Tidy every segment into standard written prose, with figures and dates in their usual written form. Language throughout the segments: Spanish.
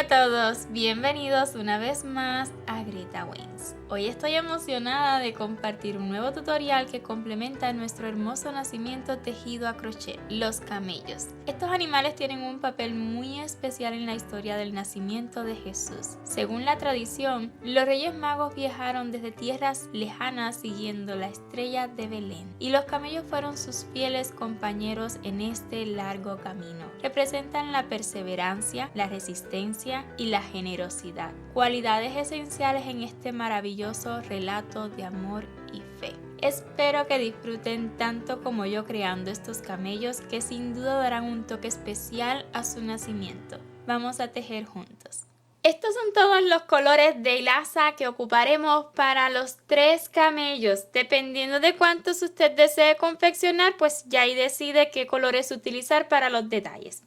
a todos, bienvenidos una vez más a Greta Wins. Hoy estoy emocionada de compartir un nuevo tutorial que complementa nuestro hermoso nacimiento tejido a crochet, los camellos. Estos animales tienen un papel muy especial en la historia del nacimiento de Jesús. Según la tradición, los Reyes Magos viajaron desde tierras lejanas siguiendo la estrella de Belén, y los camellos fueron sus fieles compañeros en este largo camino. Representan la perseverancia, la resistencia y la generosidad, cualidades esenciales en este maravilloso relato de amor y fe. Espero que disfruten tanto como yo creando estos camellos, que sin duda darán un toque especial a su nacimiento. Vamos a tejer juntos. Estos son todos los colores de hilaza que ocuparemos para los 3 camellos. Dependiendo de cuántos usted desee confeccionar, pues ya ahí decide qué colores utilizar para los detalles.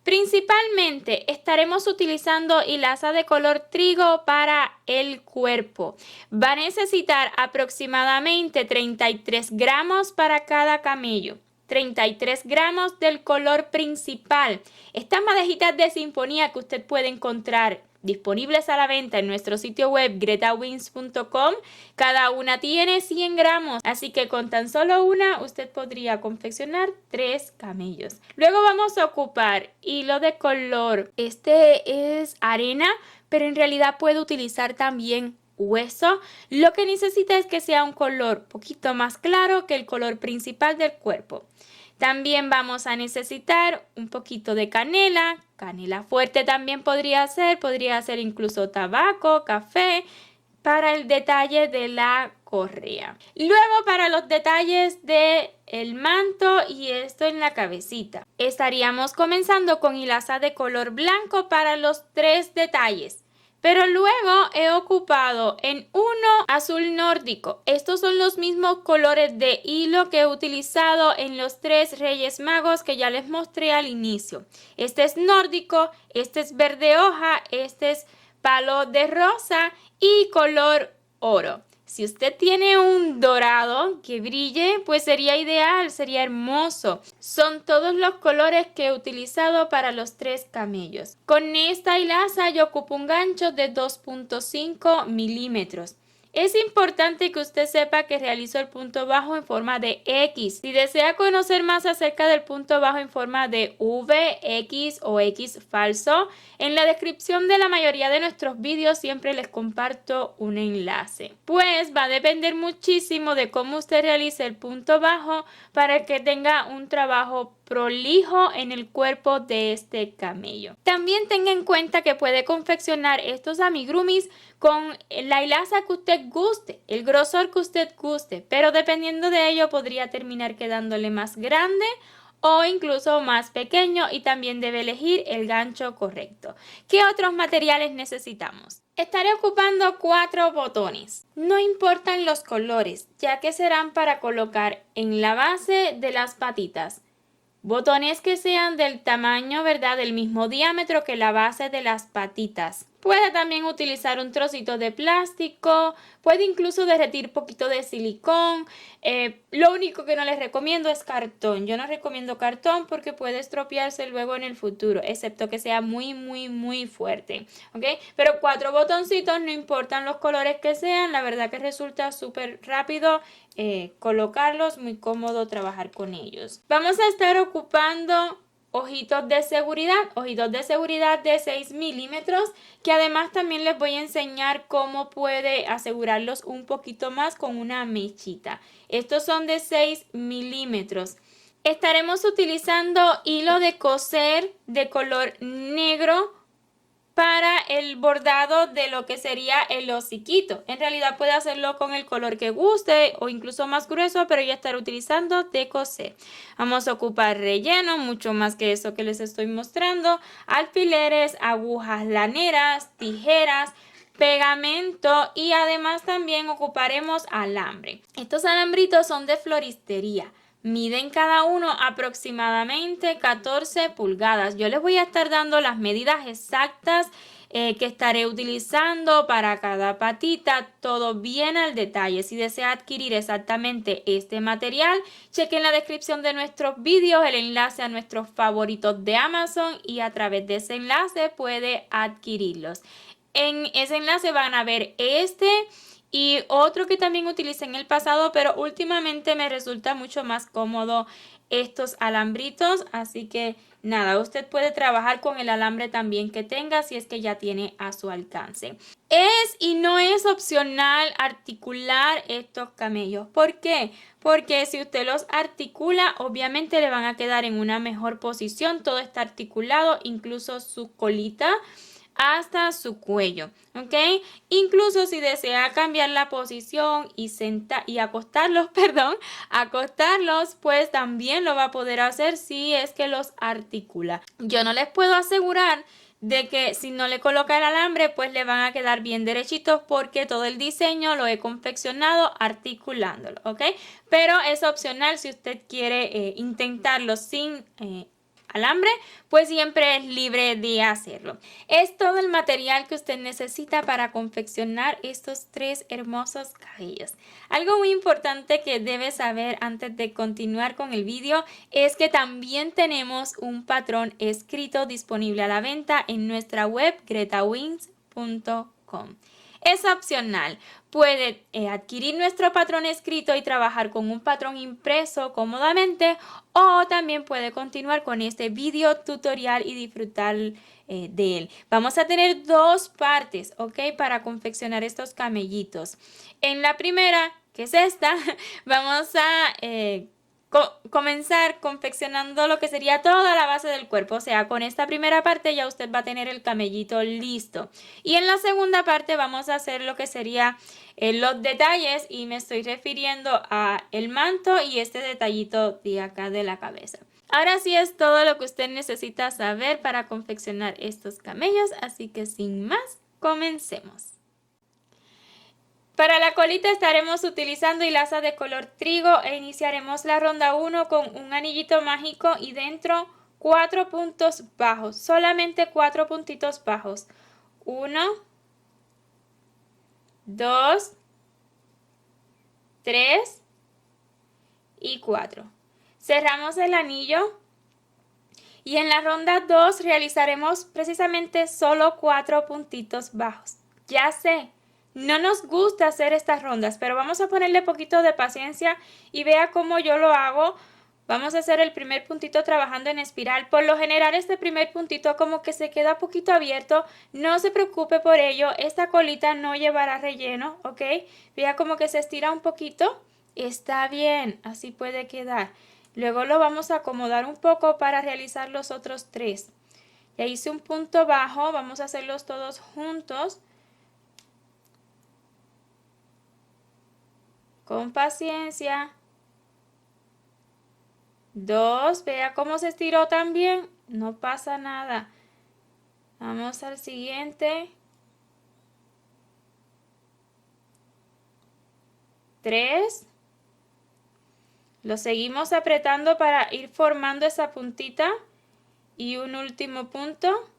Principalmente estaremos utilizando hilaza de color trigo para el cuerpo. Va a necesitar aproximadamente 33 gramos para cada camello. 33 gramos del color principal. Estas madejitas de sinfonía que usted puede encontrar disponibles a la venta en nuestro sitio web gretawins.com, cada una tiene 100 gramos, así que con tan solo una usted podría confeccionar 3 camellos. Luego vamos a ocupar hilo de color, este es arena, pero en realidad puede utilizar también hueso. Lo que necesita es que sea un color poquito más claro que el color principal del cuerpo. También vamos a necesitar un poquito de canela, canela fuerte también podría ser incluso tabaco, café, para el detalle de la correa. Luego para los detalles del manto y esto en la cabecita. Estaríamos comenzando con hilaza de color blanco para los 3 detalles. Pero luego he ocupado en uno azul nórdico. Estos son los mismos colores de hilo que he utilizado en los 3 Reyes Magos que ya les mostré al inicio. Este es nórdico, este es verde hoja, este es palo de rosa y color oro. Si usted tiene un dorado que brille, pues sería ideal, sería hermoso. Son todos los colores que he utilizado para los 3 camellos. Con esta hilaza yo ocupo un gancho de 2.5 milímetros. Es importante que usted sepa que realizo el punto bajo en forma de X. Si desea conocer más acerca del punto bajo en forma de V, X o X falso, en la descripción de la mayoría de nuestros vídeos siempre les comparto un enlace. Pues va a depender muchísimo de cómo usted realice el punto bajo para que tenga un trabajo prolijo en el cuerpo de este camello. También tenga en cuenta que puede confeccionar estos amigurumis con la hilaza que usted guste, el grosor que usted guste, pero dependiendo de ello podría terminar quedándole más grande o incluso más pequeño, y también debe elegir el gancho correcto. ¿Qué otros materiales necesitamos? Estaré ocupando 4 botones. No importan los colores, ya que serán para colocar en la base de las patitas. Botones que sean del tamaño, ¿verdad?, del mismo diámetro que la base de las patitas. Puede también utilizar un trocito de plástico, puede incluso derretir poquito de silicón. Lo único que no les recomiendo es cartón. Yo no recomiendo cartón porque puede estropearse luego en el futuro, excepto que sea muy fuerte, ¿ok? Pero 4 botoncitos, no importan los colores que sean, la verdad que resulta súper rápido colocarlos, muy cómodo trabajar con ellos. Vamos a estar ocupando ojitos de seguridad de 6 milímetros, que además también les voy a enseñar cómo puede asegurarlos un poquito más con una mechita. Estos son de 6 milímetros. Estaremos utilizando hilo de coser de color negro para el bordado de lo que sería el hociquito. En realidad puede hacerlo con el color que guste o incluso más grueso, pero yo estaré utilizando de coser. Vamos a ocupar relleno, mucho más que eso que les estoy mostrando, alfileres, agujas laneras, tijeras, pegamento, y además también ocuparemos alambre. Estos alambritos son de floristería. Miden cada uno aproximadamente 14 pulgadas. Yo les voy a estar dando las medidas exactas que estaré utilizando para cada patita, todo bien al detalle. Si desea adquirir exactamente este material, chequen en la descripción de nuestros vídeos el enlace a nuestros favoritos de Amazon y a través de ese enlace puede adquirirlos. En ese enlace van a ver este y otro que también utilicé en el pasado, pero últimamente me resulta mucho más cómodo estos alambritos, así que nada, usted puede trabajar con el alambre también que tenga si es que ya tiene a su alcance. Es y no es opcional articular estos camellos. ¿Por qué? Porque si usted los articula, obviamente le van a quedar en una mejor posición. Todo está articulado, incluso su colita hasta su cuello, ¿ok? Incluso si desea cambiar la posición y acostarlos, acostarlos, pues también lo va a poder hacer si es que los articula. Yo no les puedo asegurar de que si no le coloca el alambre, pues le van a quedar bien derechitos porque todo el diseño lo he confeccionado articulándolo, ¿ok? Pero es opcional si usted quiere intentarlo sin alambre, pues siempre es libre de hacerlo. Es todo el material que usted necesita para confeccionar estos 3 hermosos cabellos. Algo muy importante que debe saber antes de continuar con el vídeo es que también tenemos un patrón escrito disponible a la venta en nuestra web gretawings.com. Es opcional. Puede adquirir nuestro patrón escrito y trabajar con un patrón impreso cómodamente, o también puede continuar con este video tutorial y disfrutar de él. Vamos a tener 2 partes, ¿ok? Para confeccionar estos camellitos. En la primera, que es esta, vamos a comenzar confeccionando lo que sería toda la base del cuerpo. O sea, con esta primera parte ya usted va a tener el camellito listo. Y en la segunda parte vamos a hacer lo que sería los detalles, y me estoy refiriendo a el manto y este detallito de acá de la cabeza. Ahora sí es todo lo que usted necesita saber para confeccionar estos camellos, así que sin más, comencemos. Para la colita estaremos utilizando hilaza de color trigo e iniciaremos la ronda 1 con un anillito mágico y dentro 4 puntos bajos, solamente 4 puntitos bajos. 1, 2, 3 y 4. Cerramos el anillo y en la ronda 2 realizaremos precisamente solo 4 puntitos bajos. Ya sé, no nos gusta hacer estas rondas, pero vamos a ponerle poquito de paciencia y vea cómo yo lo hago. Vamos a hacer el primer puntito trabajando en espiral. Por lo general este primer puntito como que se queda poquito abierto. No se preocupe por ello. Esta colita no llevará relleno, ¿ok? Vea como que se estira un poquito. Está bien, así puede quedar. Luego lo vamos a acomodar un poco para realizar los otros 3. Ya hice un punto bajo, vamos a hacerlos todos juntos. Con paciencia. 2, vea cómo se estiró también, no pasa nada. Vamos al siguiente. 3. Lo seguimos apretando para ir formando esa puntita. Y un último punto.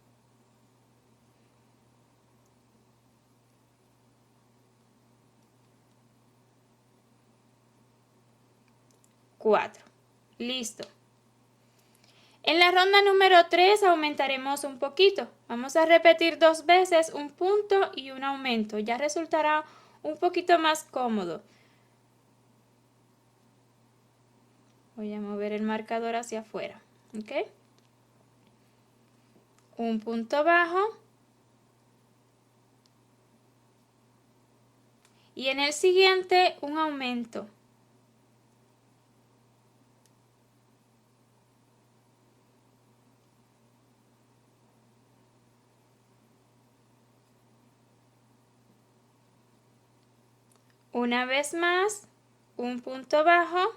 4. Listo. En la ronda número 3 aumentaremos un poquito. Vamos a repetir 2 veces un punto y un aumento. Ya resultará un poquito más cómodo. Voy a mover el marcador hacia afuera. ¿Ok? Un punto bajo. Y en el siguiente un aumento. Una vez más, un punto bajo.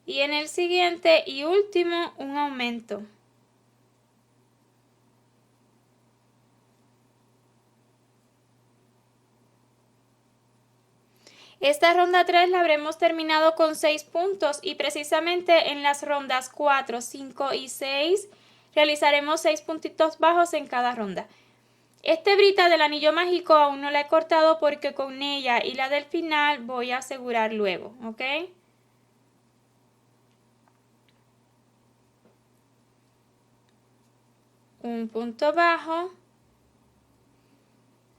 Y en el siguiente y último, un aumento. Esta ronda 3 la habremos terminado con 6 puntos y precisamente en las rondas 4, 5 y 6 realizaremos 6 puntitos bajos en cada ronda. Esta hebrita del anillo mágico aún no la he cortado porque con ella y la del final voy a asegurar luego, ¿ok? Un punto bajo,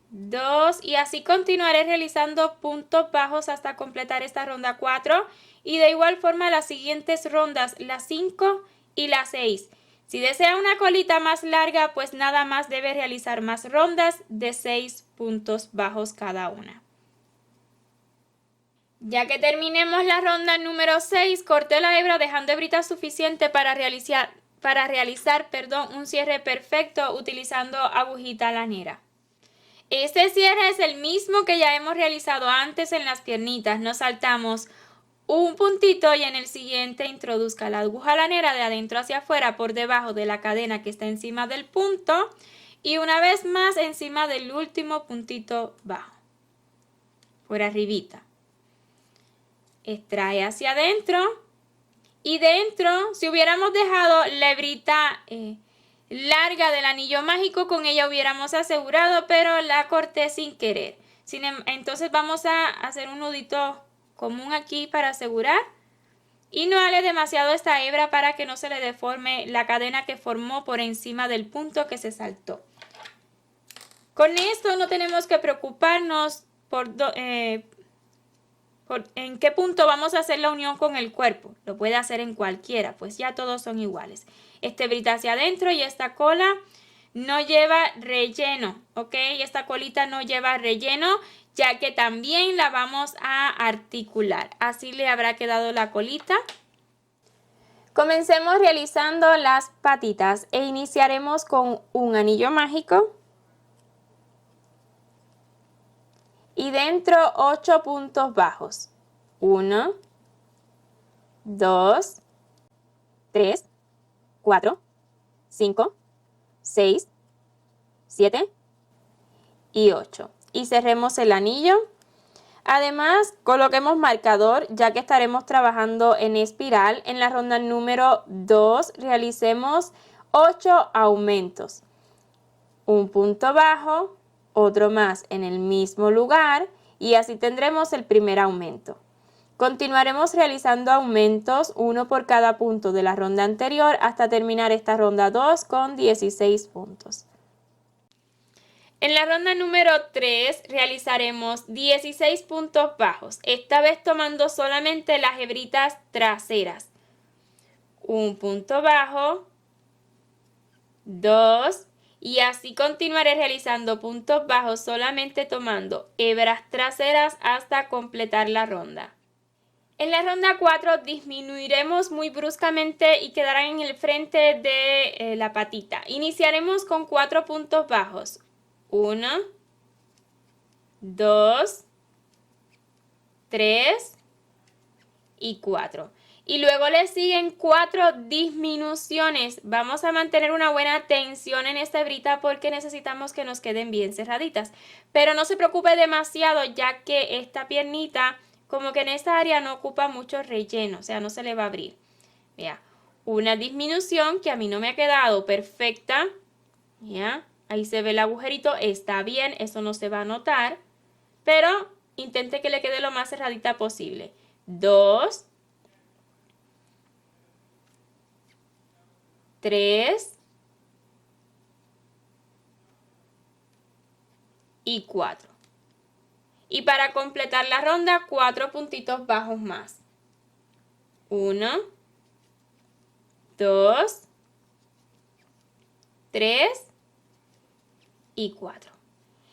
2 y así continuaré realizando puntos bajos hasta completar esta ronda 4 y de igual forma las siguientes rondas, la 5 y la 6. Si desea una colita más larga, pues nada más debe realizar más rondas de 6 puntos bajos cada una. Ya que terminemos la ronda número 6, corté la hebra dejando hebrita suficiente para realizar un cierre perfecto utilizando agujita lanera. Este cierre es el mismo que ya hemos realizado antes en las piernitas. Nos saltamos un puntito y en el siguiente introduzca la aguja lanera de adentro hacia afuera por debajo de la cadena que está encima del punto y una vez más encima del último puntito bajo, por arribita. Extrae hacia adentro y dentro, si hubiéramos dejado la hebrita larga del anillo mágico, con ella hubiéramos asegurado, pero la corté sin querer. Entonces vamos a hacer un nudito común aquí para asegurar y no ale demasiado esta hebra para que no se le deforme la cadena que formó por encima del punto que se saltó. Con esto no tenemos que preocuparnos por en qué punto vamos a hacer la unión con el cuerpo. Lo puede hacer en cualquiera, pues ya todos son iguales. Esta hebrita hacia adentro y esta cola no lleva relleno, ¿ok? Esta colita no lleva relleno, ya que también la vamos a articular. Así le habrá quedado la colita. Comencemos realizando las patitas e iniciaremos con un anillo mágico. Y dentro 8 puntos bajos. 1, 2, 3, 4, 5, 6, 7 y 8. Y cerremos el anillo. Además, coloquemos marcador ya que estaremos trabajando en espiral. En la ronda número 2 realicemos 8 aumentos. Un punto bajo, otro más en el mismo lugar y así tendremos el primer aumento. Continuaremos realizando aumentos, uno por cada punto de la ronda anterior hasta terminar esta ronda 2 con 16 puntos. En la ronda número 3 realizaremos 16 puntos bajos, esta vez tomando solamente las hebritas traseras. Un punto bajo, 2 y así continuaré realizando puntos bajos solamente tomando hebras traseras hasta completar la ronda. En la ronda 4 disminuiremos muy bruscamente y quedarán en el frente de la patita. Iniciaremos con 4 puntos bajos. 1, 2, 3 y 4. Y luego le siguen 4 disminuciones. Vamos a mantener una buena tensión en esta hebrita porque necesitamos que nos queden bien cerraditas. Pero no se preocupe demasiado ya que esta piernita como que en esta área no ocupa mucho relleno, o sea, no se le va a abrir. Vea, una disminución que a mí no me ha quedado perfecta. ¿Ya? Ahí se ve el agujerito, está bien, eso no se va a notar. Pero intente que le quede lo más cerradita posible. 2, 3 y 4. Y para completar la ronda, 4 puntitos bajos más. 1, 2, 3 y 4.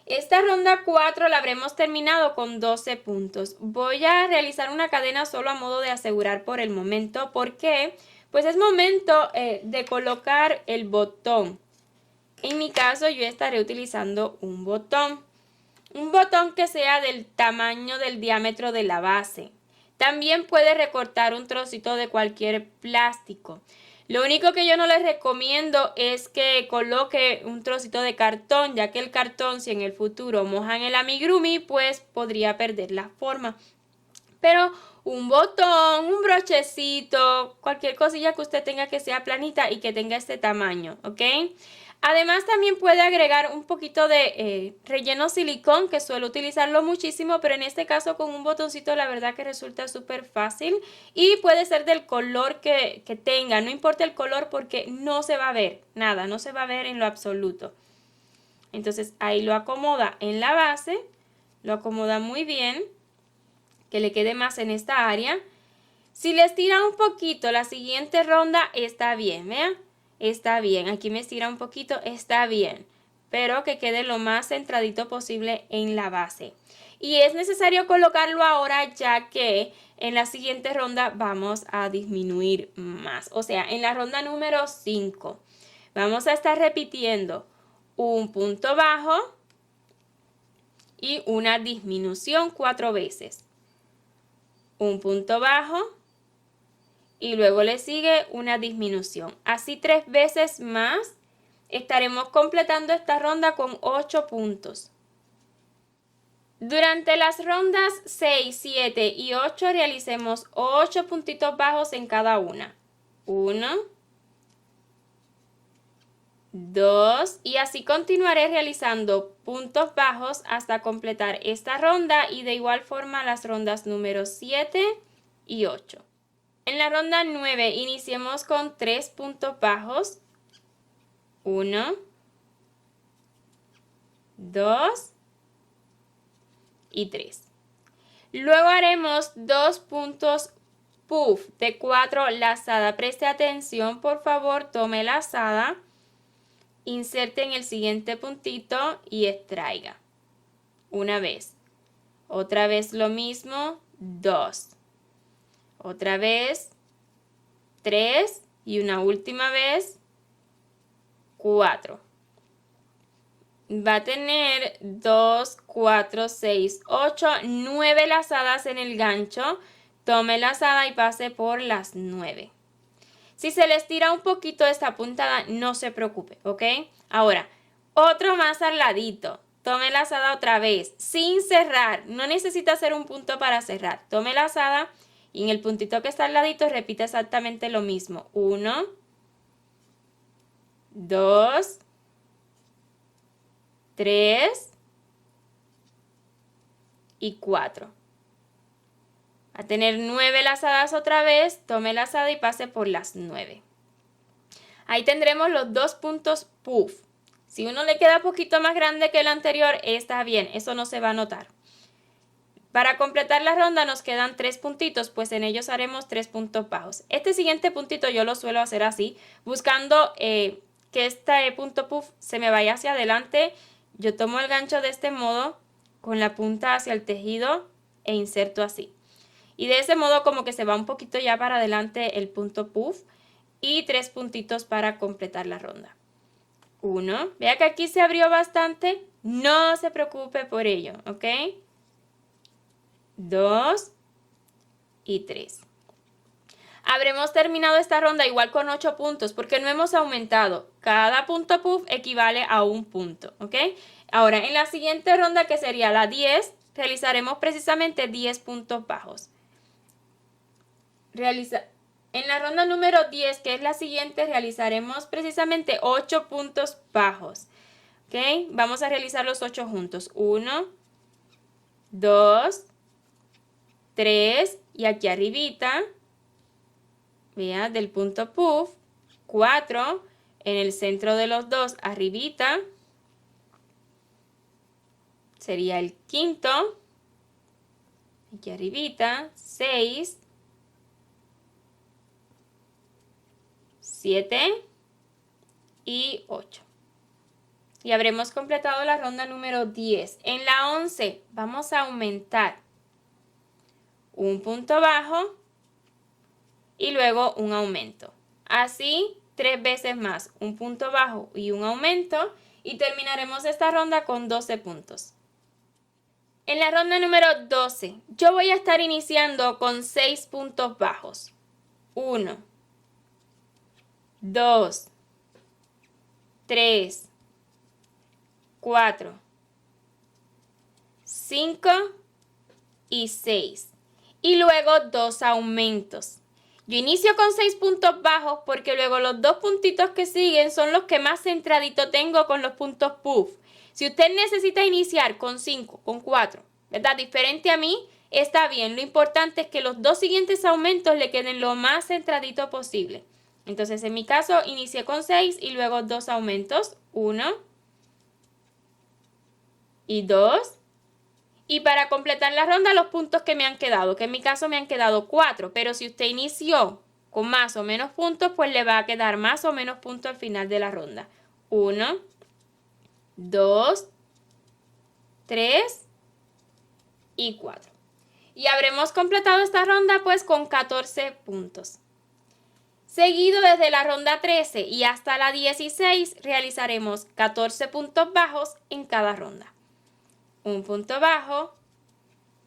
Esta ronda 4 la habremos terminado con 12 puntos. Voy a realizar una cadena solo a modo de asegurar por el momento. ¿Por qué? Pues es momento de colocar el botón. En mi caso yo estaré utilizando un botón. Un botón que sea del tamaño del diámetro de la base. También puede recortar un trocito de cualquier plástico. Lo único que yo no les recomiendo es que coloque un trocito de cartón, ya que el cartón, si en el futuro mojan el amigurumi, pues podría perder la forma. Pero un botón, un brochecito, cualquier cosilla que usted tenga que sea planita y que tenga este tamaño, ¿ok? Además también puede agregar un poquito de relleno silicón, que suelo utilizarlo muchísimo, pero en este caso con un botoncito la verdad que resulta súper fácil y puede ser del color que tenga, no importa el color porque no se va a ver nada, no se va a ver en lo absoluto. Entonces ahí lo acomoda en la base, lo acomoda muy bien, que le quede más en esta área. Si le estira un poquito la siguiente ronda está bien, vean. Está bien, aquí me estira un poquito, está bien, pero que quede lo más centradito posible en la base. Y es necesario colocarlo ahora ya que en la siguiente ronda vamos a disminuir más. O sea, en la ronda número 5 vamos a estar repitiendo un punto bajo y una disminución 4 veces. Un punto bajo y luego le sigue una disminución. Así 3 veces más estaremos completando esta ronda con 8 puntos. Durante las rondas 6, 7 y 8 realicemos 8 puntitos bajos en cada una. 1, 2 y así continuaré realizando puntos bajos hasta completar esta ronda y de igual forma las rondas número 7 y 8. En la ronda 9 iniciemos con 3 puntos bajos. 1, 2 y 3. Luego haremos 2 puntos puff de 4 lazada. Preste atención, por favor, tome lazada, inserte en el siguiente puntito y extraiga. Una vez. Otra vez lo mismo, 2. Otra vez, 3 y una última vez, 4. Va a tener 2, 4, 6, 8, 9 lazadas en el gancho. Tome lazada y pase por las 9. Si se le estira un poquito esta puntada, no se preocupe, ¿ok? Ahora, otro más al ladito. Tome lazada otra vez, sin cerrar. No necesita hacer un punto para cerrar. Tome lazada y en el puntito que está al ladito repite exactamente lo mismo. 1, 2, 3 y 4. Va a tener 9 lazadas otra vez, tome lazada y pase por las 9. Ahí tendremos los 2 puntos puff. Si uno le queda un poquito más grande que el anterior, está bien, eso no se va a notar. Para completar la ronda nos quedan 3 puntitos, pues en ellos haremos 3 puntos bajos. Este siguiente puntito yo lo suelo hacer así, buscando que este punto puff se me vaya hacia adelante. Yo tomo el gancho de este modo, con la punta hacia el tejido e inserto así. Y de ese modo como que se va un poquito ya para adelante el punto puff y 3 puntitos para completar la ronda. 1, vea que aquí se abrió bastante, no se preocupe por ello, ¿ok? 2 y 3. Habremos terminado esta ronda igual con 8 puntos porque no hemos aumentado. Cada punto puff equivale a un punto, ¿ok? Ahora, en la siguiente ronda, que sería la 10, realizaremos precisamente 10 puntos bajos. En la ronda número 10, que es la siguiente, realizaremos precisamente 8 puntos bajos, ¿ok? Vamos a realizar los 8 juntos. 1, 2, 3 y aquí arribita, vea, del punto puff, 4 en el centro de los dos arribita, sería el quinto, aquí arribita, 6, 7 y 8. Y habremos completado la ronda número 10. En la 11 vamos a aumentar un punto bajo y luego un aumento. Así 3 veces más, un punto bajo y un aumento, y terminaremos esta ronda con 12 puntos. En la ronda número 12, yo voy a estar iniciando con 6 puntos bajos. 1, 2, 3, 4, 5 y 6. Y luego 2 aumentos. Yo inicio con 6 puntos bajos porque luego los 2 puntitos que siguen son los que más centradito tengo con los puntos puff. Si usted necesita iniciar con 5, con 4, ¿verdad? Diferente a mí, está bien. Lo importante es que los 2 siguientes aumentos le queden lo más centradito posible. Entonces, en mi caso, inicié con 6 y luego 2 aumentos. 1 y 2. Y para completar la ronda, los puntos que me han quedado, que en mi caso me han quedado 4. Pero si usted inició con más o menos puntos, pues le va a quedar más o menos puntos al final de la ronda. 1, 2, 3 y 4. Y habremos completado esta ronda pues con 14 puntos. Seguido desde la ronda 13 y hasta la 16 realizaremos 14 puntos bajos en cada ronda. Un punto bajo,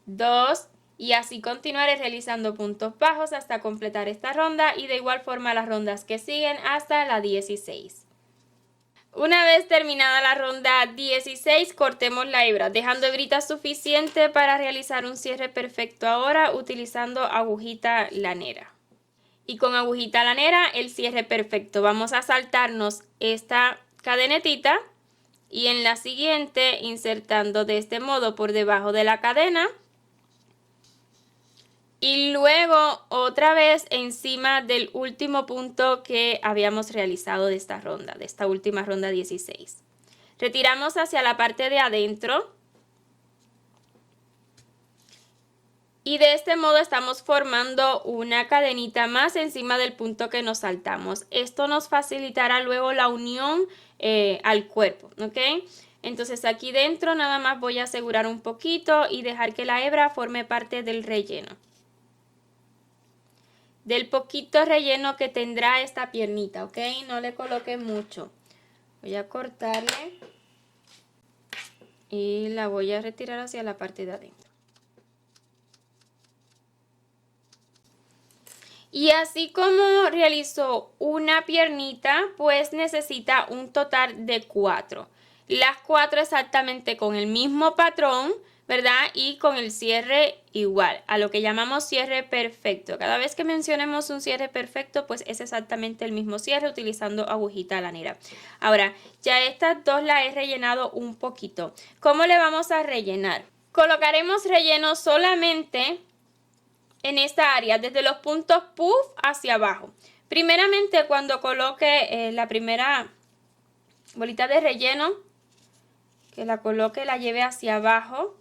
2 y así continuaré realizando puntos bajos hasta completar esta ronda y de igual forma las rondas que siguen hasta la 16. Una vez terminada la ronda 16, cortemos la hebra, dejando hebrita suficiente para realizar un cierre perfecto ahora utilizando agujita lanera. Y con agujita lanera el cierre perfecto. Vamos a saltarnos esta cadenetita y en la siguiente insertando de este modo por debajo de la cadena. Y luego otra vez encima del último punto que habíamos realizado de esta ronda, de esta última ronda 16. Retiramos hacia la parte de adentro. Y de este modo estamos formando una cadenita más encima del punto que nos saltamos. Esto nos facilitará luego la unión al cuerpo, ¿ok? Entonces aquí dentro nada más voy a asegurar un poquito y dejar que la hebra forme parte del relleno. Del poquito relleno que tendrá esta piernita, ¿ok? No le coloque mucho. Voy a cortarle y la voy a retirar hacia la parte de adentro. Y así como realizó una piernita, pues necesita un total de 4. Las 4 exactamente con el mismo patrón, ¿verdad? Y con el cierre igual, a lo que llamamos cierre perfecto. Cada vez que mencionemos un cierre perfecto, pues es exactamente el mismo cierre utilizando agujita lanera. Ahora, ya estas dos las he rellenado un poquito. ¿Cómo le vamos a rellenar? Colocaremos relleno solamente en esta área, desde los puntos puff hacia abajo. Primeramente, cuando coloque la primera bolita de relleno, que la coloque, la lleve hacia abajo.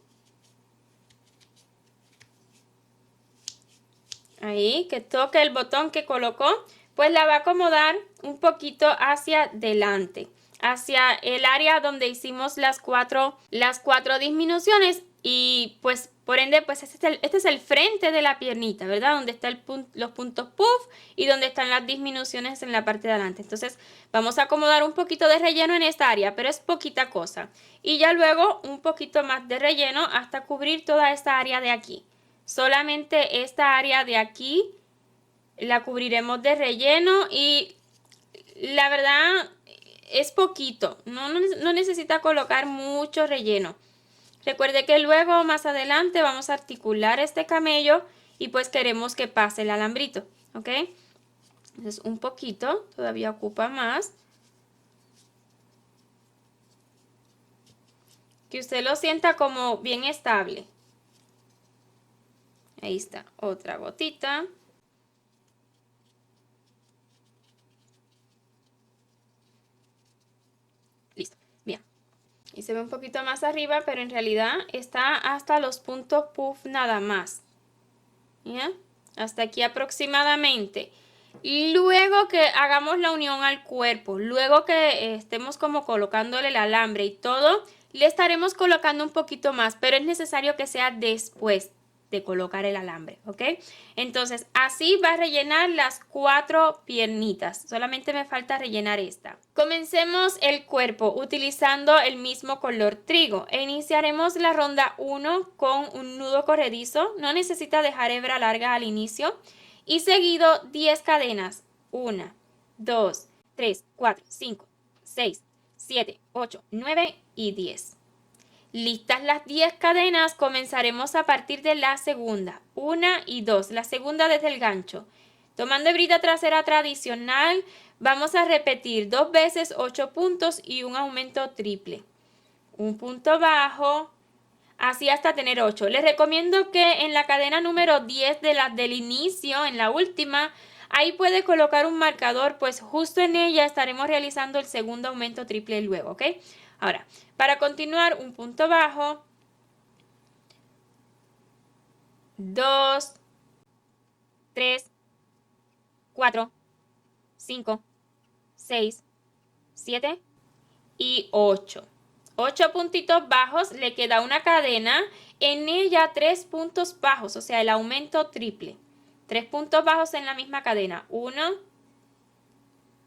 Ahí, que toque el botón que colocó, pues la va a acomodar un poquito hacia adelante, hacia el área donde hicimos las cuatro disminuciones y pues por ende pues este es el frente de la piernita, ¿verdad? Donde están los puntos puff y donde están las disminuciones en la parte de adelante. Entonces vamos a acomodar un poquito de relleno en esta área, pero es poquita cosa. Y ya luego un poquito más de relleno hasta cubrir toda esta área de aquí. Solamente esta área de aquí la cubriremos de relleno y la verdad es poquito, no necesita colocar mucho relleno. Recuerde que luego más adelante vamos a articular este camello y pues queremos que pase el alambrito, ¿ok? Entonces un poquito, todavía ocupa más. Que usted lo sienta como bien estable. Ahí está, otra gotita. Listo, bien. Y se ve un poquito más arriba, pero en realidad está hasta los puntos puff nada más. ¿Ya? Hasta aquí aproximadamente. Y luego que hagamos la unión al cuerpo, luego que estemos como colocándole el alambre y todo, le estaremos colocando un poquito más, pero es necesario que sea después de colocar el alambre, ¿ok? Entonces, así va a rellenar las 4 piernitas. Solamente me falta rellenar esta. Comencemos el cuerpo utilizando el mismo color trigo. E iniciaremos la ronda 1 con un nudo corredizo. No necesita dejar hebra larga al inicio. Y seguido 10 cadenas. 1, 2, 3, 4, 5, 6, 7, 8, 9 y 10. Listas las 10 cadenas, comenzaremos a partir de la segunda. 1 y 2, la segunda desde el gancho. Tomando hebrita trasera tradicional, vamos a repetir 2 veces 8 puntos y un aumento triple. Un punto bajo, así hasta tener 8. Les recomiendo que en la cadena número 10 del inicio, en la última, ahí puede colocar un marcador, pues justo en ella estaremos realizando el segundo aumento triple luego, ¿ok? Ahora, para continuar, un punto bajo, 2, 3, 4, 5, 6, 7 y 8. 8 puntitos bajos, le queda una cadena, en ella 3 puntos bajos, o sea, el aumento triple. 3 puntos bajos en la misma cadena. 1,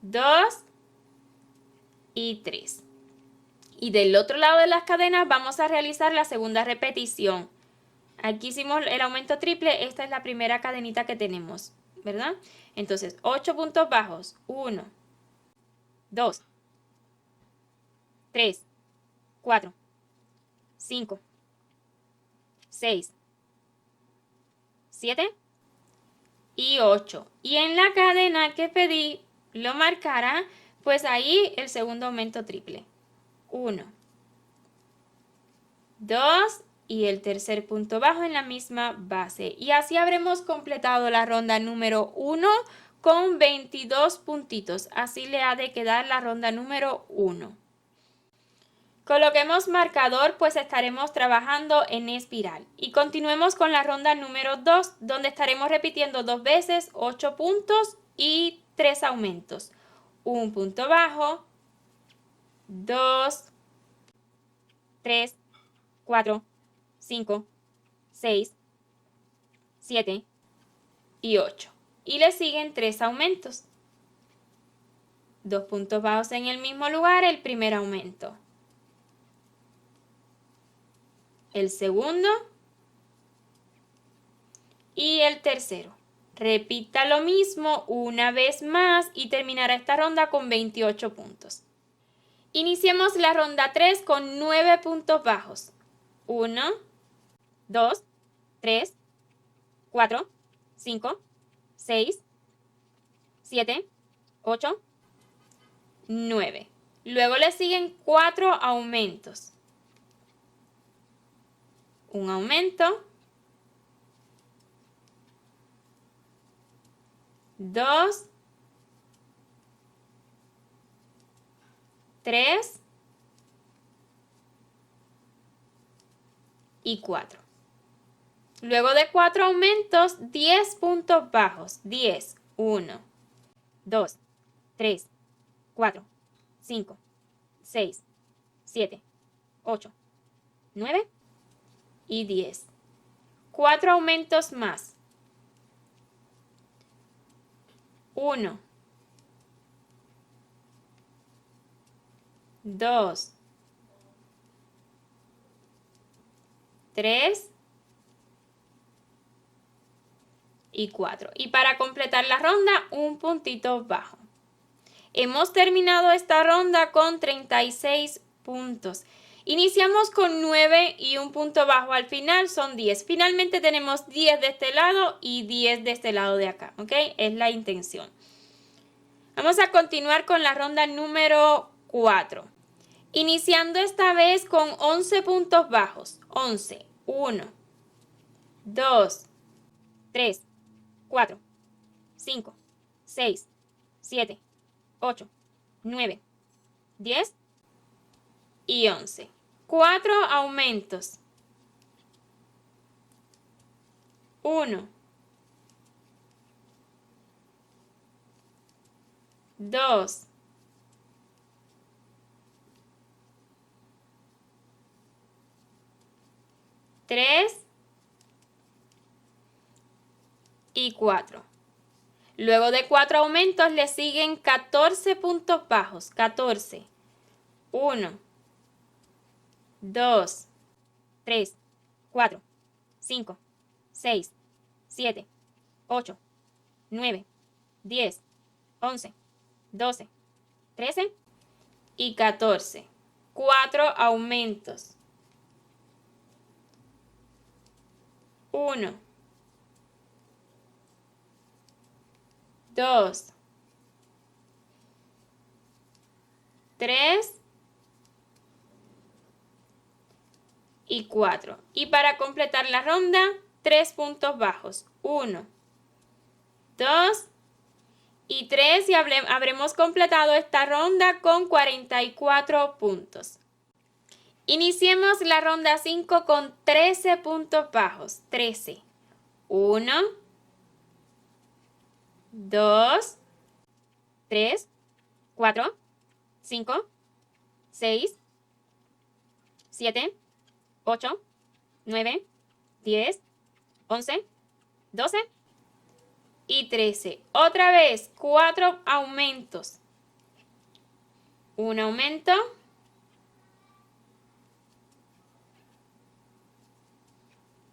2 y 3. Y del otro lado de las cadenas vamos a realizar la segunda repetición. Aquí hicimos el aumento triple, esta es la primera cadenita que tenemos, ¿verdad? Entonces, 8 puntos bajos. 1, 2, 3, 4, 5, 6, 7 y 8. Y en la cadena que pedí lo marcara, pues ahí el segundo aumento triple. 1, 2 y el tercer punto bajo en la misma base. Y así habremos completado la ronda número 1 con 22 puntitos. Así le ha de quedar la ronda número 1. Coloquemos marcador, pues estaremos trabajando en espiral. Y continuemos con la ronda número 2, donde estaremos repitiendo 2 veces 8 puntos y 3 aumentos. Un punto bajo, 2, 3, 4, 5, 6, 7 y 8. Y le siguen 3 aumentos. 2 puntos bajos en el mismo lugar, el primer aumento. El segundo y el tercero. Repita lo mismo una vez más y terminará esta ronda con 28 puntos. Iniciemos la ronda 3 con 9 puntos bajos. 1, 2, 3, 4, 5, 6, 7, 8, 9. Luego le siguen 4 aumentos. Un aumento, 2, 3 y 4. Luego de 4 aumentos, 10 puntos bajos. 10, 1, 2, 3, 4, 5, 6, 7, 8, 9 y 10. 4 aumentos más. 1, 2, 3 y 4. Y para completar la ronda, un puntito bajo. Hemos terminado esta ronda con 36 puntos. Iniciamos con 9 y un punto bajo al final, son 10. Finalmente tenemos 10 de este lado y 10 de este lado de acá, ¿ok? Es la intención. Vamos a continuar con la ronda número 4. Iniciando esta vez con 11 puntos bajos. 11, 1, 2, 3, 4, 5, 6, 7, 8, 9, 10 y 11. 4 aumentos. 1, 2, 3 y 4. Luego de 4 aumentos le siguen 14 puntos bajos. 14. 1, 2, 3, 4, 5, 6, 7, 8, 9, 10, 11, 12, 13 y 14. 4 aumentos. 1, 2, 3 y 4. Y para completar la ronda, 3 puntos bajos. 1, 2 y 3 y habremos completado esta ronda con 44 puntos. Iniciemos la ronda 5 con 13 puntos bajos. 13. 1, 2, 3, 4, 5, 6, 7, 8, 9, 10, 11, 12 y 13. Otra vez, 4 aumentos. Un aumento.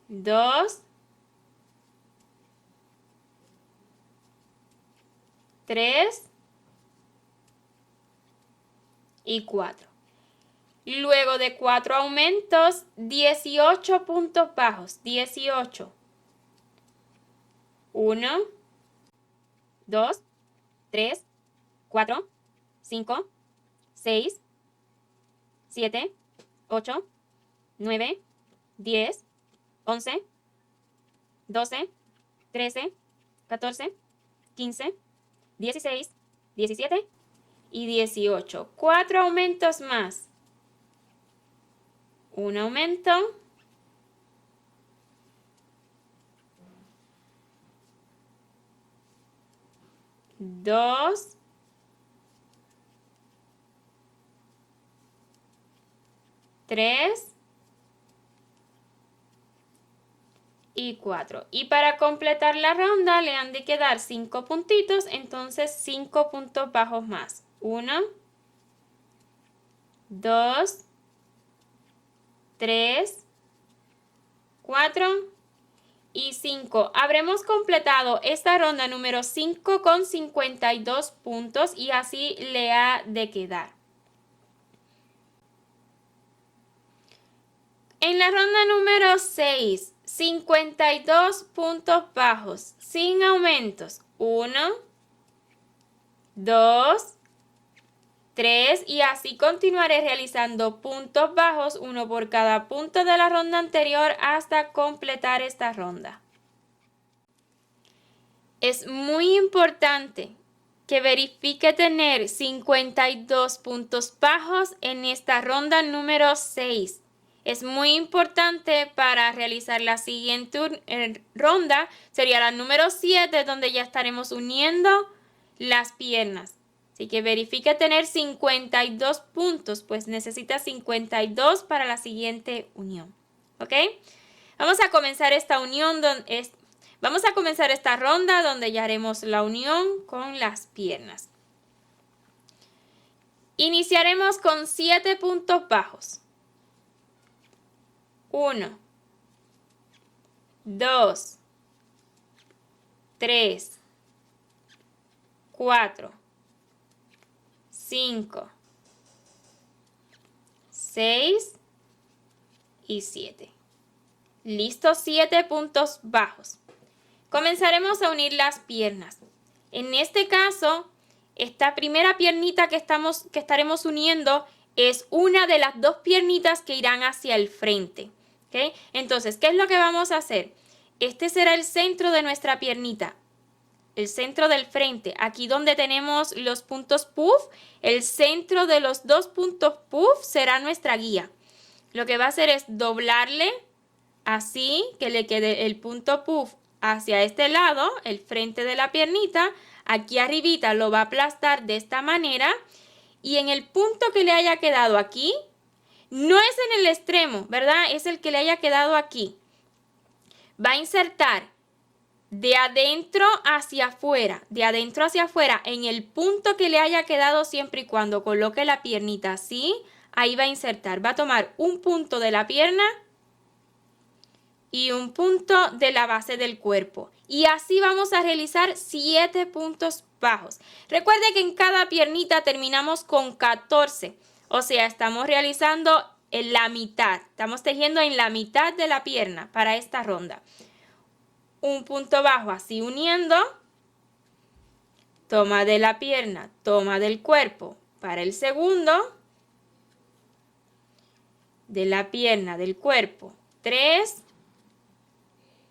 2, 3 y 4. Luego de 4 aumentos, 18 puntos bajos. 18. 1, 2, 3, 4, 5, 6, 7, 8, 9, 10, 11, 12, 13, 14, 15, 16, 17 y 18. 4 aumentos más. Un aumento. 2, 3 y 4. Y para completar la ronda le han de quedar 5 puntitos, entonces 5 puntos bajos más. 1, 2, 3, 4 y 5. Habremos completado esta ronda número 5 con 52 puntos y así le ha de quedar. En la ronda número 6, 52 puntos bajos, sin aumentos. 1, 2, 3 y así continuaré realizando puntos bajos, uno por cada punto de la ronda anterior hasta completar esta ronda. Es muy importante que verifique tener 52 puntos bajos en esta ronda número 6. Es muy importante para realizar la siguiente ronda, sería la número 7, donde ya estaremos uniendo las piernas. Así que verifique tener 52 puntos, pues necesita 52 para la siguiente unión. ¿Ok? Vamos a comenzar esta unión, vamos a comenzar esta ronda donde ya haremos la unión con las piernas. Iniciaremos con 7 puntos bajos. 1, 2, 3, 4, 5, 6 y 7. Listo, 7 puntos bajos. Comenzaremos a unir las piernas. En este caso, esta primera piernita que estaremos uniendo es una de las 2 piernitas que irán hacia el frente. ¿Okay? Entonces, ¿qué es lo que vamos a hacer? Este será el centro de nuestra piernita, el centro del frente. Aquí donde tenemos los puntos puff, el centro de los 2 puntos puff será nuestra guía. Lo que va a hacer es doblarle así, que le quede el punto puff hacia este lado, el frente de la piernita. Aquí arribita lo va a aplastar de esta manera y en el punto que le haya quedado aquí, no es en el extremo, ¿verdad? Es el que le haya quedado aquí. Va a insertar de adentro hacia afuera, en el punto que le haya quedado siempre y cuando coloque la piernita así, ahí va a insertar. Va a tomar un punto de la pierna y un punto de la base del cuerpo. Y así vamos a realizar 7 puntos bajos. Recuerde que en cada piernita terminamos con 14. O sea, estamos realizando en la mitad. Estamos tejiendo en la mitad de la pierna para esta ronda. Un punto bajo así uniendo. Toma de la pierna, toma del cuerpo para el segundo. De la pierna, del cuerpo, 3.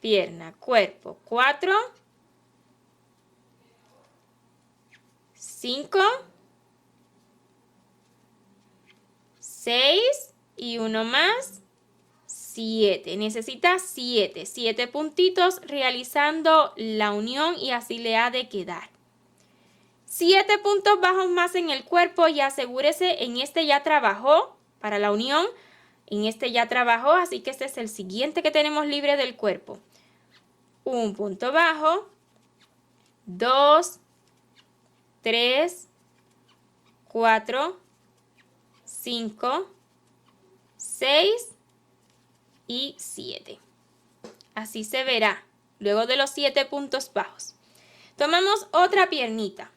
Pierna, cuerpo, 4. 5. 6 y uno más, 7. Necesita 7 puntitos realizando la unión y así le ha de quedar. 7 puntos bajos más en el cuerpo y asegúrese, en este ya trabajó para la unión, en este ya trabajó, así que este es el siguiente que tenemos libre del cuerpo. Un punto bajo, 2, 3, 4, 5, 6 y 7. Así se verá luego de los 7 puntos bajos. Tomamos otra piernita.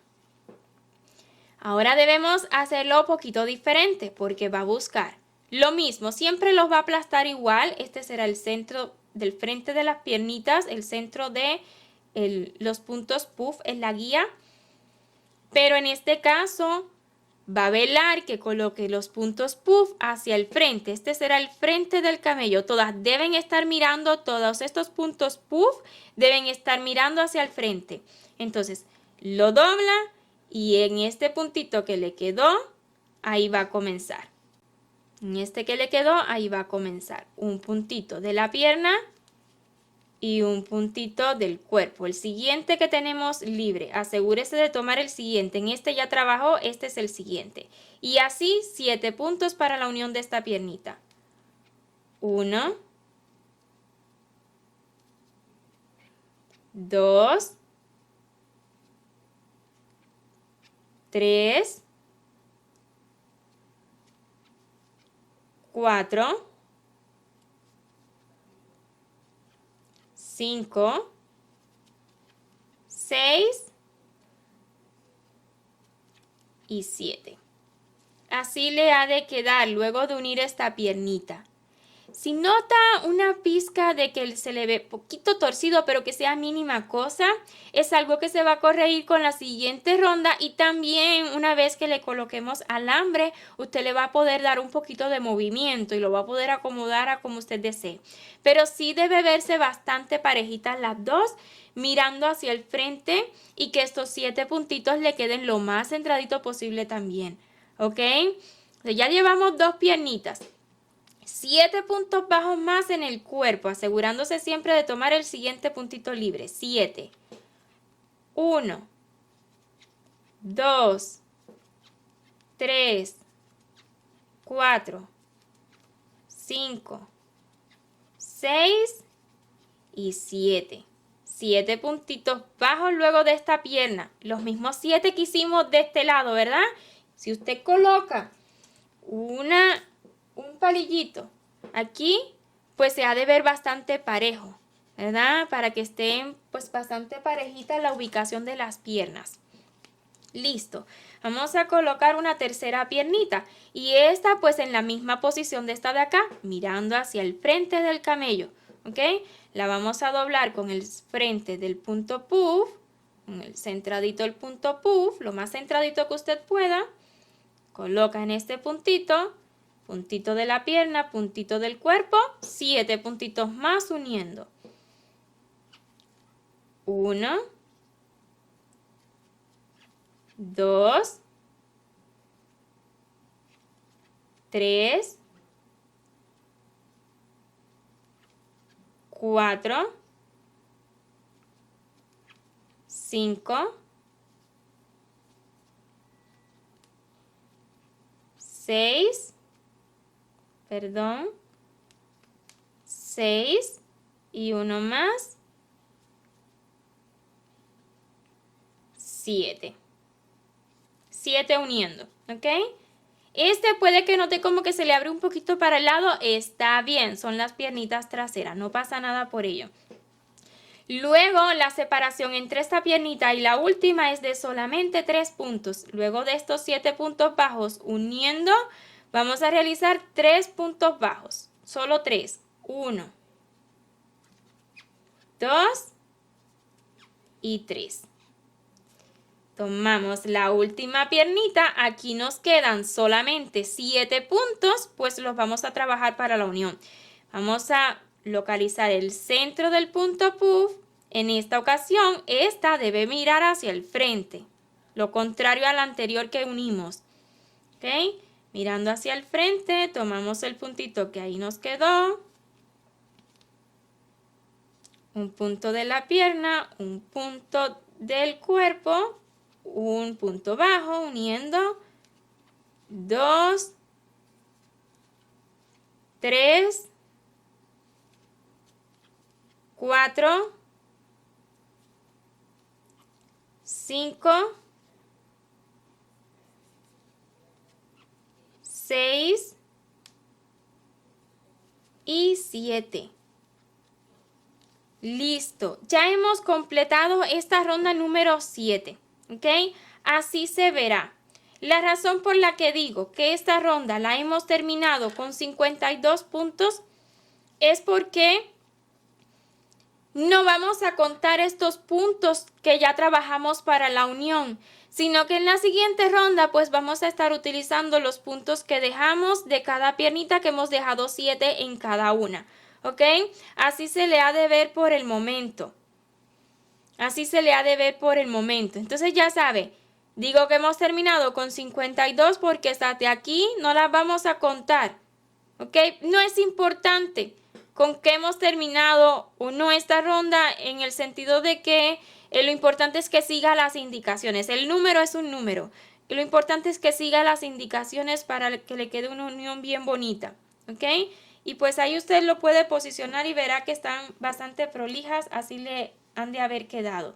Ahora debemos hacerlo un poquito diferente porque va a buscar lo mismo. Siempre los va a aplastar igual. Este será el centro del frente de las piernitas, el centro de los puntos puff en la guía. Pero en este caso va a velar que coloque los puntos puff hacia el frente. Este será el frente del camello. Todas deben estar mirando, todos estos puntos puff deben estar mirando hacia el frente. Entonces lo dobla y en este puntito que le quedó, ahí va a comenzar. En este que le quedó, ahí va a comenzar. Un puntito de la pierna y un puntito del cuerpo. El siguiente que tenemos libre, asegúrese de tomar el siguiente. En este ya trabajó, este es el siguiente. Y así 7 puntos para la unión de esta piernita. 1, 2, 3, 4, 5, 6 y 7. Así le ha de quedar luego de unir esta piernita. Si nota una pizca de que se le ve poquito torcido, pero que sea mínima cosa, es algo que se va a corregir con la siguiente ronda y también una vez que le coloquemos alambre, usted le va a poder dar un poquito de movimiento y lo va a poder acomodar a como usted desee. Pero sí debe verse bastante parejitas las dos, mirando hacia el frente y que estos 7 puntitos le queden lo más centradito posible también, ¿ok? Entonces ya llevamos 2 piernitas. 7 puntos bajos más en el cuerpo, asegurándose siempre de tomar el siguiente puntito libre. 7. 1, 2, 3, 4, 5, 6 y 7. 7 puntitos bajos luego de esta pierna. Los mismos 7 que hicimos de este lado, ¿verdad? Si usted coloca un palillito aquí, pues se ha de ver bastante parejo, ¿verdad? Para que estén pues bastante parejitas la ubicación de las piernas. Listo. Vamos a colocar una tercera piernita y esta pues en la misma posición de esta de acá, mirando hacia el frente del camello, ¿ok? La vamos a doblar con el frente del punto puff, con el centradito del punto puff, lo más centradito que usted pueda. Coloca en este puntito, puntito de la pierna, puntito del cuerpo, 7 puntitos más uniendo. 1, 2, 3, 4, 5, 6, 6 y uno más, 7. 7 uniendo, ¿ok? Este puede que note como que se le abre un poquito para el lado, está bien, son las piernitas traseras, no pasa nada por ello. Luego la separación entre esta piernita y la última es de solamente 3 puntos. Luego de estos 7 puntos bajos uniendo, vamos a realizar 3 puntos bajos, solo 3. 1, 2 y 3. Tomamos la última piernita, aquí nos quedan solamente 7 puntos, pues los vamos a trabajar para la unión. Vamos a localizar el centro del punto puff. En esta ocasión, esta debe mirar hacia el frente, lo contrario al anterior que unimos. ¿Ok? Mirando hacia el frente, tomamos el puntito que ahí nos quedó, un punto de la pierna, un punto del cuerpo, un punto bajo, uniendo 2, 3, 4, 5, 6 y 7. Listo, ya hemos completado esta ronda número 7, ¿ok? Así se verá. La razón por la que digo que esta ronda la hemos terminado con 52 puntos es porque no vamos a contar estos puntos que ya trabajamos para la unión, sino que en la siguiente ronda pues vamos a estar utilizando los puntos que dejamos de cada piernita, que hemos dejado 7 en cada una, ¿ok? Así se le ha de ver por el momento. Así se le ha de ver por el momento. Entonces ya sabe, digo que hemos terminado con 52 porque hasta aquí no las vamos a contar, ¿ok? No es importante con qué hemos terminado o no esta ronda, en el sentido de que lo importante es que siga las indicaciones. El número es un número. Y lo importante es que siga las indicaciones para que le quede una unión bien bonita, ¿ok? Y pues ahí usted lo puede posicionar y verá que están bastante prolijas, así le han de haber quedado,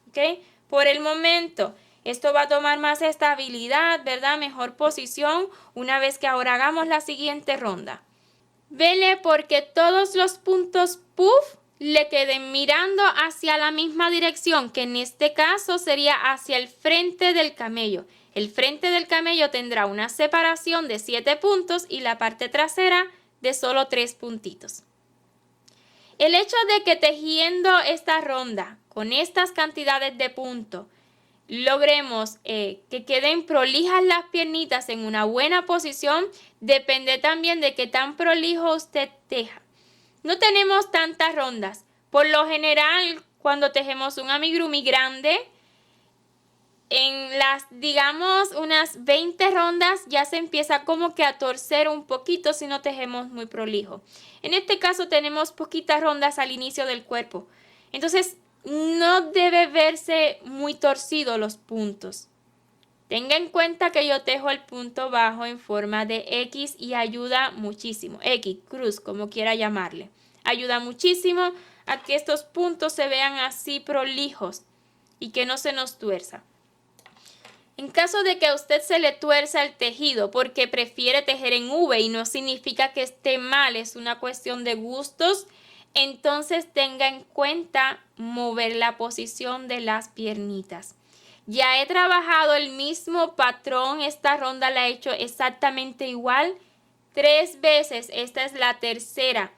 ¿ok? Por el momento, esto va a tomar más estabilidad, ¿verdad? Mejor posición una vez que ahora hagamos la siguiente ronda. Vele porque todos los puntos puff le queden mirando hacia la misma dirección, que en este caso sería hacia el frente del camello. El frente del camello tendrá una separación de 7 puntos y la parte trasera de solo 3 puntitos. El hecho de que tejiendo esta ronda con estas cantidades de puntos logremos que queden prolijas las piernitas en una buena posición, depende también de qué tan prolijo usted teja. No tenemos tantas rondas. Por lo general, cuando tejemos un amigurumi grande, en las, digamos, unas 20 rondas ya se empieza como que a torcer un poquito si no tejemos muy prolijo. En este caso tenemos poquitas rondas al inicio del cuerpo. Entonces, no debe verse muy torcido los puntos. Tenga en cuenta que yo tejo el punto bajo en forma de X y ayuda muchísimo. X, cruz, como quiera llamarle. Ayuda muchísimo a que estos puntos se vean así prolijos y que no se nos tuerza. En caso de que a usted se le tuerza el tejido porque prefiere tejer en V y no significa que esté mal, es una cuestión de gustos, entonces tenga en cuenta mover la posición de las piernitas. Ya he trabajado el mismo patrón, esta ronda la he hecho exactamente igual 3 veces, esta es la tercera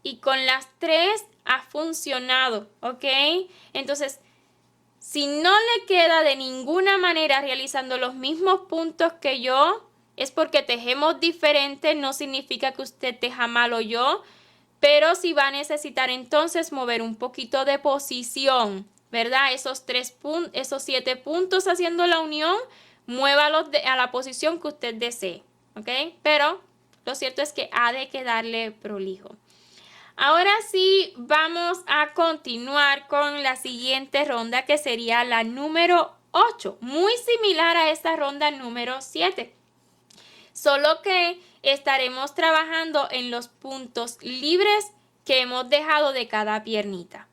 y con las 3 ha funcionado, ¿ok? Entonces, si no le queda de ninguna manera realizando los mismos puntos que yo, es porque tejemos diferente, no significa que usted teja mal o yo, pero si va a necesitar entonces mover un poquito de posición, ¿verdad? Esos 7 puntos haciendo la unión, muévalos a la posición que usted desee, ¿ok? Pero lo cierto es que ha de quedarle prolijo. Ahora sí, vamos a continuar con la siguiente ronda, que sería la número 8, muy similar a esta ronda número 7. Solo que estaremos trabajando en los puntos libres que hemos dejado de cada piernita.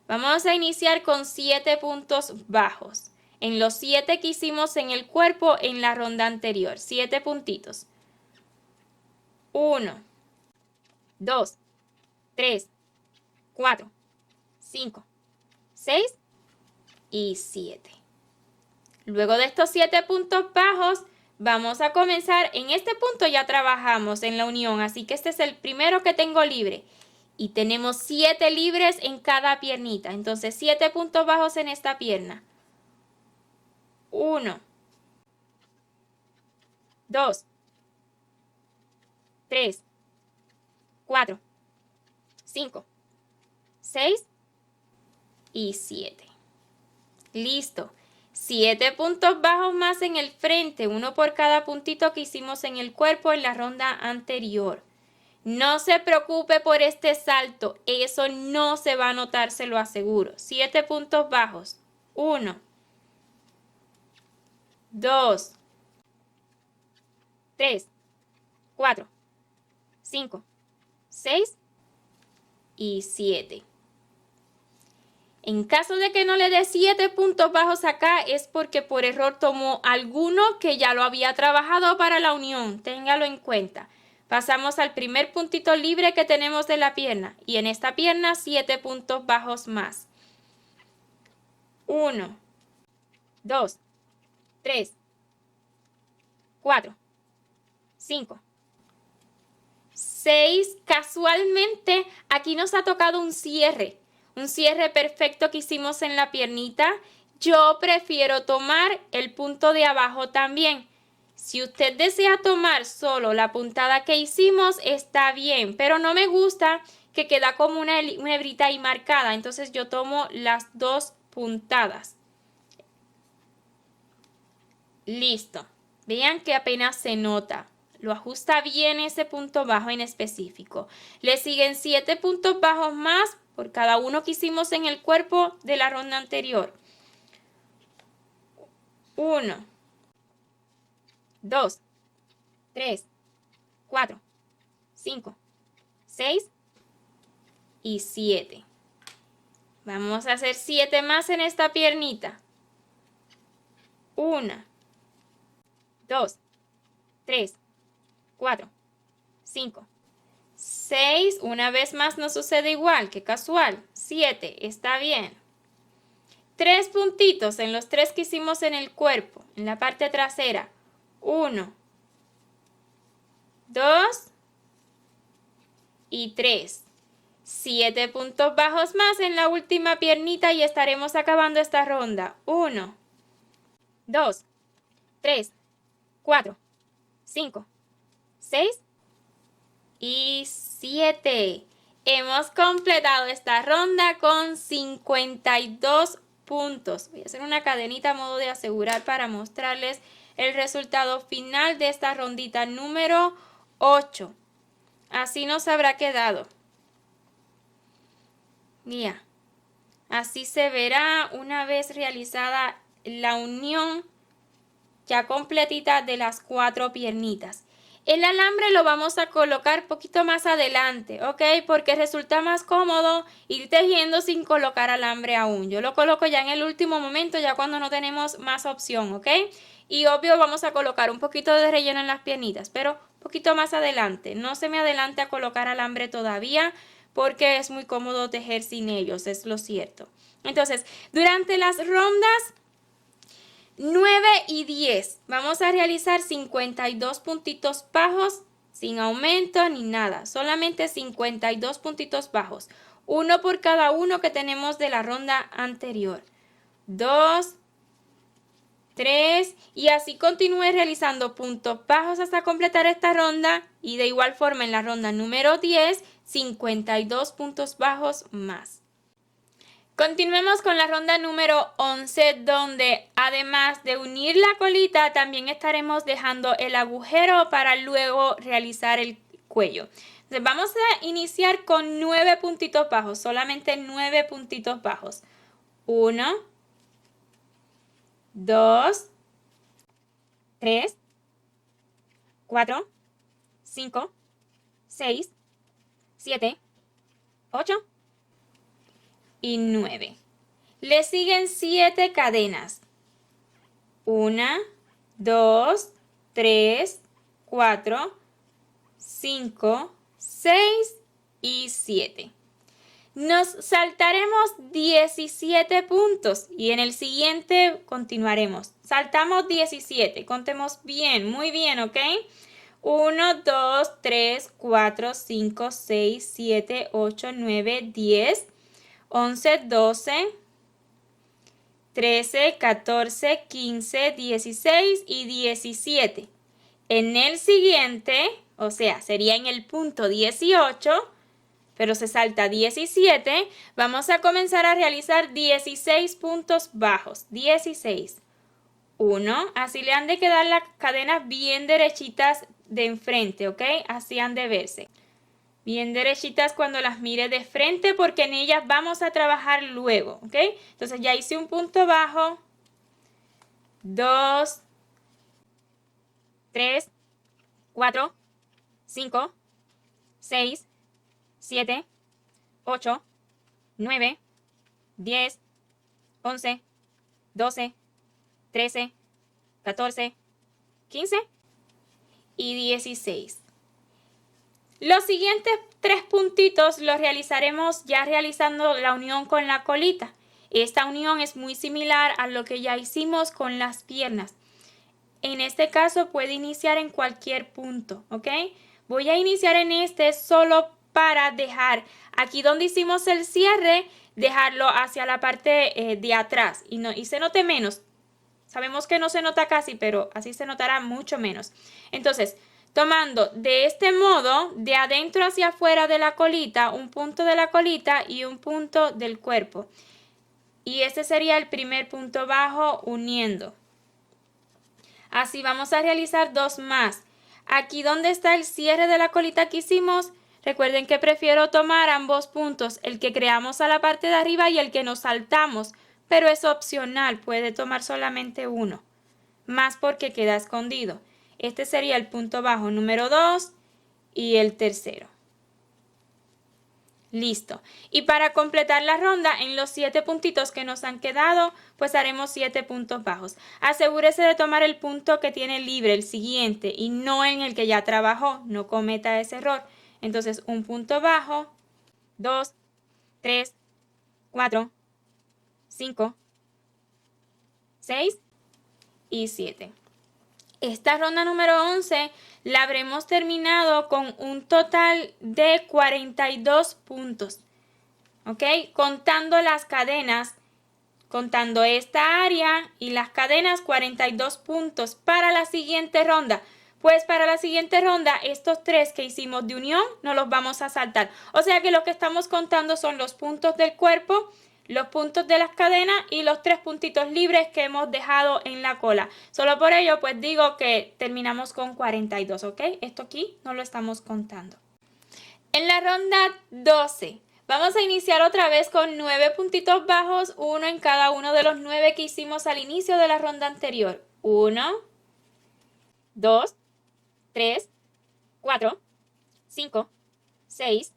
Vamos a iniciar con 7 puntos bajos. en los 7 que hicimos en el cuerpo en la ronda anterior. 7 puntitos. 1, 2, 3, 4, 5, 6 y 7. Luego de estos 7 puntos bajos, vamos a comenzar. En este punto ya trabajamos en la unión, así que este es el primero que tengo libre. Y tenemos 7 libres en cada piernita. Entonces 7 puntos bajos en esta pierna. 1, 2, 3, 4, 5, 6 y 7. Listo. 7 puntos bajos más en el frente, uno por cada puntito que hicimos en el cuerpo en la ronda anterior. No se preocupe por este salto, eso no se va a notar, se lo aseguro. 7 puntos bajos. 1, 2, 3, 4, 5, 6 y 7. En caso de que no le dé 7 puntos bajos acá, es porque por error tomó alguno que ya lo había trabajado para la unión. Téngalo en cuenta. Pasamos al primer puntito libre que tenemos de la pierna. Y en esta pierna 7 puntos bajos más. 1, 2, 3, 4, 5, 6. Casualmente aquí nos ha tocado un cierre. Un cierre perfecto que hicimos en la piernita. Yo prefiero tomar el punto de abajo también. Si usted desea tomar solo la puntada que hicimos, está bien. Pero no me gusta que queda como una hebrita ahí marcada. Entonces yo tomo las 2 puntadas. Listo. Vean que apenas se nota. Lo ajusta bien ese punto bajo en específico. Le siguen 7 puntos bajos más por cada uno que hicimos en el cuerpo de la ronda anterior. 1, 2, 3, 4, 5, 6 y 7. Vamos a hacer 7 más en esta piernita. 1, 2, 3, 4, 5, 6, una vez más no sucede igual, que casual. 7, está bien. 3 puntitos en los 3 que hicimos en el cuerpo, en la parte trasera. 1, 2 y 3. 7 puntos bajos más en la última piernita y estaremos acabando esta ronda. 1, 2, 3, 4, 5, 6 y 7. Hemos completado esta ronda con 52 puntos. Voy a hacer una cadenita a modo de asegurar para mostrarles el resultado final de esta rondita número 8. Así nos habrá quedado. Mira, así se verá una vez realizada la unión ya completita de las 4 piernitas. El alambre lo vamos a colocar poquito más adelante, ¿ok? Porque resulta más cómodo ir tejiendo sin colocar alambre aún. Yo lo coloco ya en el último momento, ya cuando no tenemos más opción, ¿ok? Y obvio vamos a colocar un poquito de relleno en las piernitas, pero un poquito más adelante. No se me adelante a colocar alambre todavía porque es muy cómodo tejer sin ellos, es lo cierto. Entonces, durante las rondas 9 y 10 vamos a realizar 52 puntitos bajos sin aumento ni nada, solamente 52 puntitos bajos, uno por cada uno que tenemos de la ronda anterior. 2, 3 y así continúe realizando puntos bajos hasta completar esta ronda y de igual forma en la ronda número 10, 52 puntos bajos más. Continuemos con la ronda número 11 donde además de unir la colita también estaremos dejando el agujero para luego realizar el cuello. Entonces vamos a iniciar con 9 puntitos bajos, solamente 9 puntitos bajos. 1, 2, 3, 4, 5, 6, 7, 8 y 9. Le siguen 7 cadenas. 1, 2, 3, 4, 5, 6 y 7. Nos saltaremos 17 puntos y en el siguiente continuaremos. Saltamos 17, contemos bien, muy bien, ¿ok? 1, 2, 3, 4, 5, 6, 7, 8, 9, 10, 11, 12, 13, 14, 15, 16 y 17. En el siguiente, o sea, sería en el punto 18, pero se salta 17, vamos a comenzar a realizar 16 puntos bajos. 16. 1, así le han de quedar las cadenas bien derechitas de enfrente, ¿ok? Así han de verse. Bien derechitas cuando las mire de frente porque en ellas vamos a trabajar luego, ¿ok? Entonces ya hice un punto bajo, 2, 3, 4, 5, 6, 7, 8, 9, 10, 11, 12, 13, 14, 15 y 16. Los siguientes 3 puntitos los realizaremos ya realizando la unión con la colita. Esta unión es muy similar a lo que ya hicimos con las piernas. En este caso puede iniciar en cualquier punto, ¿ok? Voy a iniciar en este solo para dejar aquí donde hicimos el cierre, dejarlo hacia la parte de atrás y se note menos. Sabemos que no se nota casi, pero así se notará mucho menos. Entonces, tomando de este modo, de adentro hacia afuera de la colita, un punto de la colita y un punto del cuerpo. Y este sería el primer punto bajo uniendo. Así vamos a realizar 2 más. Aquí donde está el cierre de la colita que hicimos, recuerden que prefiero tomar ambos puntos, el que creamos a la parte de arriba y el que nos saltamos, pero es opcional, puede tomar solamente uno, más porque queda escondido. Este sería el punto bajo número 2 y el tercero. Listo. Y para completar la ronda, en los 7 puntitos que nos han quedado, pues haremos 7 puntos bajos. Asegúrese de tomar el punto que tiene libre, el siguiente, y no en el que ya trabajó. No cometa ese error. Entonces, un punto bajo, 2, 3, 4, 5, 6 y 7. Esta ronda número 11 la habremos terminado con un total de 42 puntos. ¿Ok? Contando las cadenas, contando esta área y las cadenas, 42 puntos. Para la siguiente ronda, pues para la siguiente ronda, estos 3 que hicimos de unión, no los vamos a saltar. O sea que lo que estamos contando son los puntos del cuerpo, los puntos de las cadenas y los 3 puntitos libres que hemos dejado en la cola. Solo por ello, pues digo que terminamos con 42, ¿ok? Esto aquí no lo estamos contando. En la ronda 12, vamos a iniciar otra vez con 9 puntitos bajos, uno en cada uno de los 9 que hicimos al inicio de la ronda anterior. 1, 2, 3, 4, 5, 6,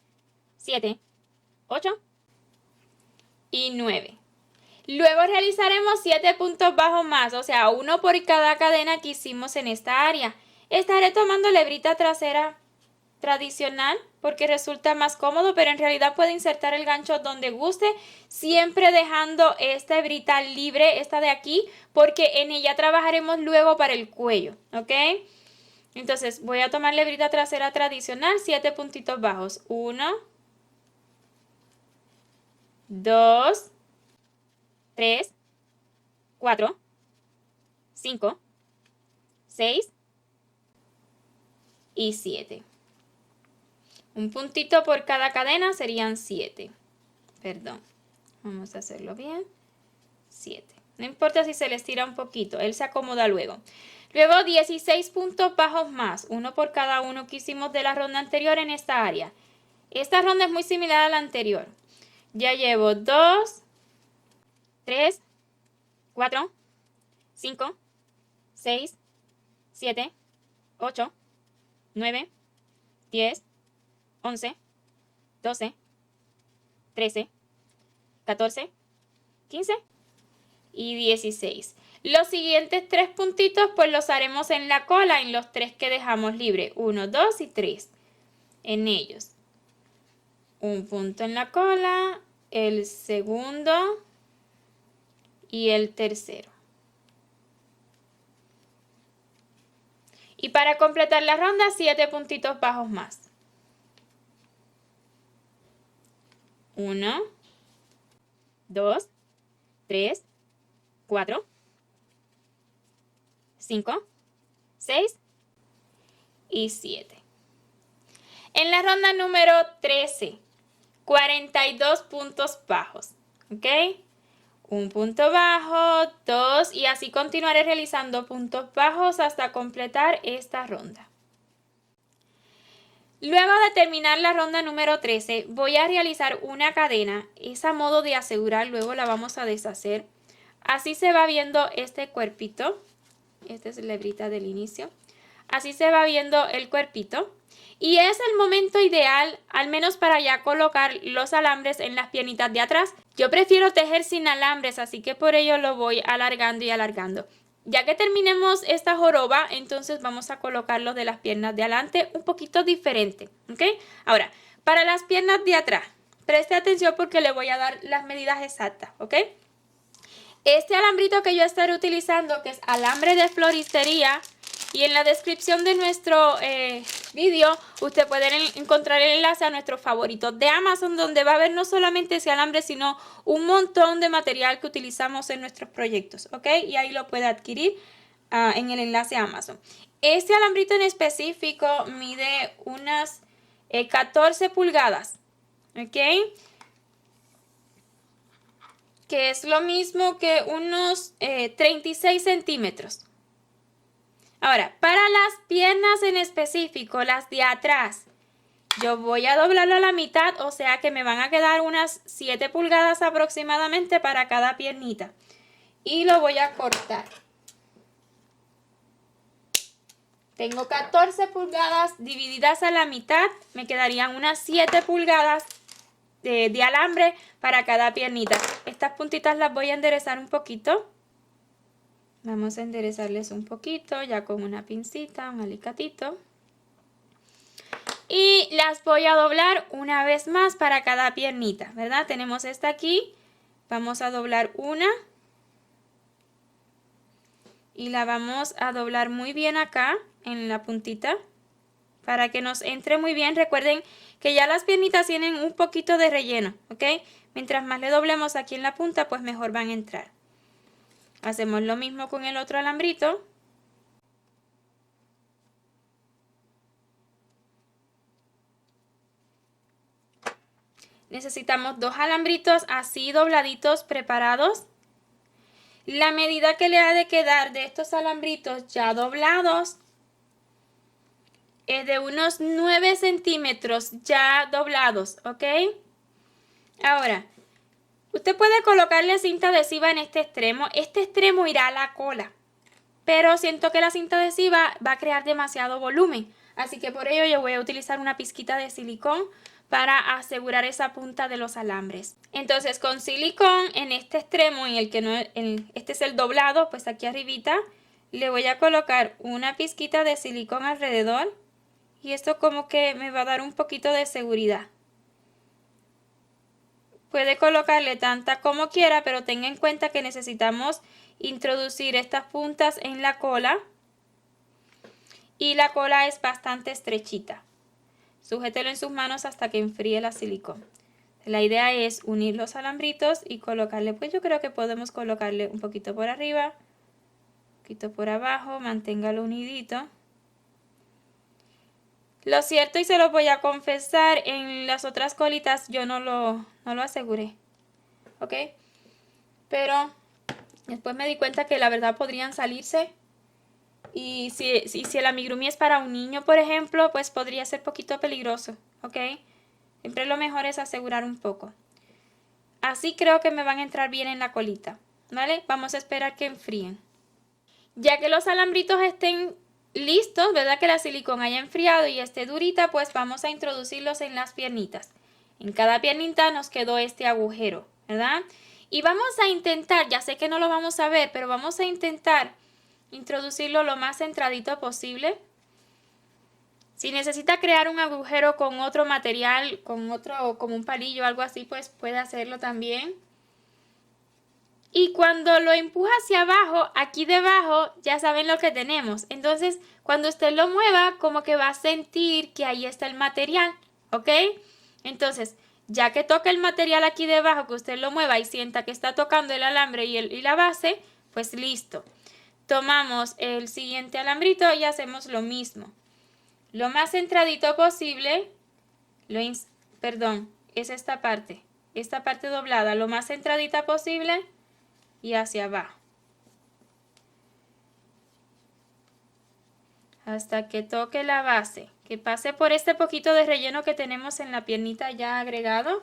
7, 8 y 9. Luego realizaremos 7 puntos bajos más, o sea, uno por cada cadena que hicimos en esta área. Estaré tomando la hebrita trasera tradicional porque resulta más cómodo, pero en realidad puede insertar el gancho donde guste, siempre dejando esta hebrita libre, esta de aquí, porque en ella trabajaremos luego para el cuello, ¿ok? Entonces voy a tomar la hebrita trasera tradicional, 7 puntitos bajos, 1, 2, 3, 4, 5, 6 y 7. Un puntito por cada cadena serían 7. Perdón. Vamos a hacerlo bien. 7. No importa si se les tira un poquito, él se acomoda luego. Luego 16 puntos bajos más, uno por cada uno que hicimos de la ronda anterior en esta área. Esta ronda es muy similar a la anterior. Ya llevo 2, 3, 4, 5, 6, 7, 8, 9, 10, 11, 12, 13, 14, 15 y 16. Los siguientes 3 puntitos pues los haremos en la cola, en los 3 que dejamos libre. 1, 2 y 3. En ellos. Un punto en la cola, el segundo y el tercero. Y para completar la ronda, 7 puntitos bajos más. 1, 2, 3, 4, 5, 6 y 7. En la ronda número 13, 42 puntos bajos, ¿ok? Un punto bajo, 2 y así continuaré realizando puntos bajos hasta completar esta ronda. Luego de terminar la ronda número 13, voy a realizar una cadena. Es a modo de asegurar, luego la vamos a deshacer. Así se va viendo este cuerpito. Esta es la hebrita del inicio. Así se va viendo el cuerpito. Y es el momento ideal, al menos para ya colocar los alambres en las piernitas de atrás. Yo prefiero tejer sin alambres, así que por ello lo voy alargando y alargando. Ya que terminemos esta joroba, entonces vamos a colocar los de las piernas de adelante un poquito diferente, ¿ok? Ahora, para las piernas de atrás, preste atención porque le voy a dar las medidas exactas, ¿ok? Este alambrito que yo estaré utilizando, que es alambre de floristería, y en la descripción de nuestro vídeo, usted puede encontrar el enlace a nuestros favoritos de Amazon, donde va a ver no solamente ese alambre, sino un montón de material que utilizamos en nuestros proyectos, ¿ok? Y ahí lo puede adquirir en el enlace a Amazon. Este alambrito en específico mide unas 14 pulgadas, ¿ok? Que es lo mismo que unos 36 centímetros. Ahora, para las piernas en específico, las de atrás, yo voy a doblarlo a la mitad, o sea que me van a quedar unas 7 pulgadas aproximadamente para cada piernita. Y lo voy a cortar. Tengo 14 pulgadas divididas a la mitad, me quedarían unas 7 pulgadas de alambre para cada piernita. Estas puntitas las voy a enderezar un poquito. Vamos a enderezarles un poquito, ya con una pincita, un alicatito. Y las voy a doblar una vez más para cada piernita, ¿verdad? Tenemos esta aquí. Vamos a doblar una. Y la vamos a doblar muy bien acá, en la puntita, para que nos entre muy bien. Recuerden que ya las piernitas tienen un poquito de relleno, ¿ok? Mientras más le doblemos aquí en la punta, pues mejor van a entrar. Hacemos lo mismo con el otro alambrito. Necesitamos 2 alambritos así dobladitos preparados. La medida que le ha de quedar de estos alambritos ya doblados es de unos 9 centímetros ya doblados, ¿ok? Ahora, usted puede colocarle cinta adhesiva en este extremo. Este extremo irá a la cola, pero siento que la cinta adhesiva va a crear demasiado volumen. Así que por ello yo voy a utilizar una pizquita de silicón para asegurar esa punta de los alambres. Entonces con silicón en este extremo, en el que no, este es el doblado, pues aquí arribita, le voy a colocar una pizquita de silicón alrededor. Y esto como que me va a dar un poquito de seguridad. Puede colocarle tanta como quiera, pero tenga en cuenta que necesitamos introducir estas puntas en la cola. Y la cola es bastante estrechita. Sujételo en sus manos hasta que enfríe la silicón. La idea es unir los alambritos y colocarle, pues yo creo que podemos colocarle un poquito por arriba, un poquito por abajo, manténgalo unidito. Lo cierto, y se lo voy a confesar, en las otras colitas yo no lo aseguré, ¿ok? Pero después me di cuenta que la verdad podrían salirse. Y si el amigurumi es para un niño, por ejemplo, pues podría ser poquito peligroso, ¿ok? Siempre lo mejor es asegurar un poco. Así creo que me van a entrar bien en la colita, ¿vale? Vamos a esperar que enfríen. Ya que los alambritos estén listos, ¿verdad? Que la silicón haya enfriado y esté durita, pues vamos a introducirlos en las piernitas. En cada piernita nos quedó este agujero, ¿verdad? Y vamos a intentar, ya sé que no lo vamos a ver, pero vamos a intentar introducirlo lo más centradito posible. Si necesita crear un agujero con otro material, con otro, como un palillo o algo así, pues puede hacerlo también. Y cuando lo empuja hacia abajo, aquí debajo, ya saben lo que tenemos. Entonces, cuando usted lo mueva, como que va a sentir que ahí está el material, ¿ok? Entonces, ya que toca el material aquí debajo, que usted lo mueva y sienta que está tocando el alambre y la base, pues listo. Tomamos el siguiente alambrito y hacemos lo mismo. Lo más centradito posible, es esta parte doblada, lo más centradita posible y hacia abajo. Hasta que toque la base, que pase por este poquito de relleno que tenemos en la piernita ya agregado.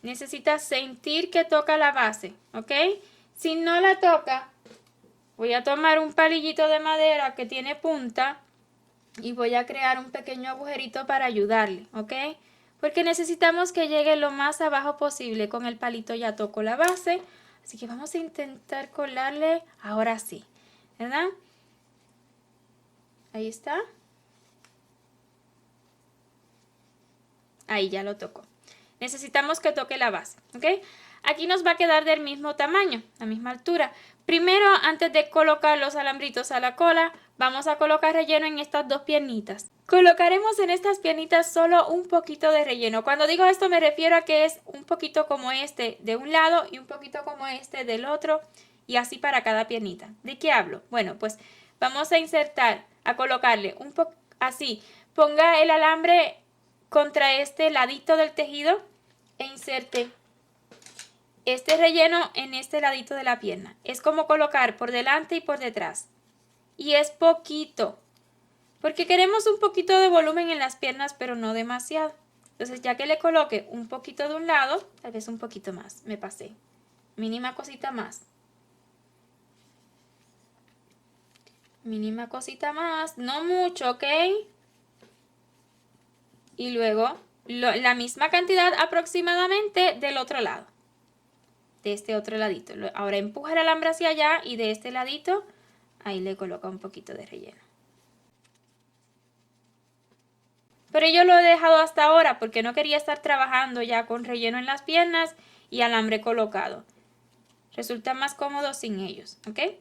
Necesita sentir que toca la base, ¿ok? Si no la toca, voy a tomar un palillito de madera que tiene punta y voy a crear un pequeño agujerito para ayudarle, ¿ok? Porque necesitamos que llegue lo más abajo posible. Con el palito ya toco la base, así que vamos a intentar colarle ahora sí, ¿verdad? Ahí está. Ahí ya lo tocó. Necesitamos que toque la base, ¿ok? Aquí nos va a quedar del mismo tamaño, la misma altura. Primero, antes de colocar los alambritos a la cola, vamos a colocar relleno en estas dos piernitas. Colocaremos en estas piernitas solo un poquito de relleno. Cuando digo esto me refiero a que es un poquito como este de un lado y un poquito como este del otro y así para cada piernita. ¿De qué hablo? Bueno, pues vamos a insertar, a colocarle un poco así. Ponga el alambre contra este ladito del tejido e inserte este relleno en este ladito de la pierna. Es como colocar por delante y por detrás. Y es poquito, porque queremos un poquito de volumen en las piernas, pero no demasiado. Entonces, ya que le coloque un poquito de un lado, tal vez un poquito más, me pasé. Mínima cosita más. Mínima cosita más, no mucho, ¿ok? Y luego la misma cantidad aproximadamente del otro lado. De este otro ladito. Ahora empuja el alambre hacia allá y de este ladito, ahí le coloca un poquito de relleno. Pero yo lo he dejado hasta ahora porque no quería estar trabajando ya con relleno en las piernas y alambre colocado. Resulta más cómodo sin ellos, ¿ok?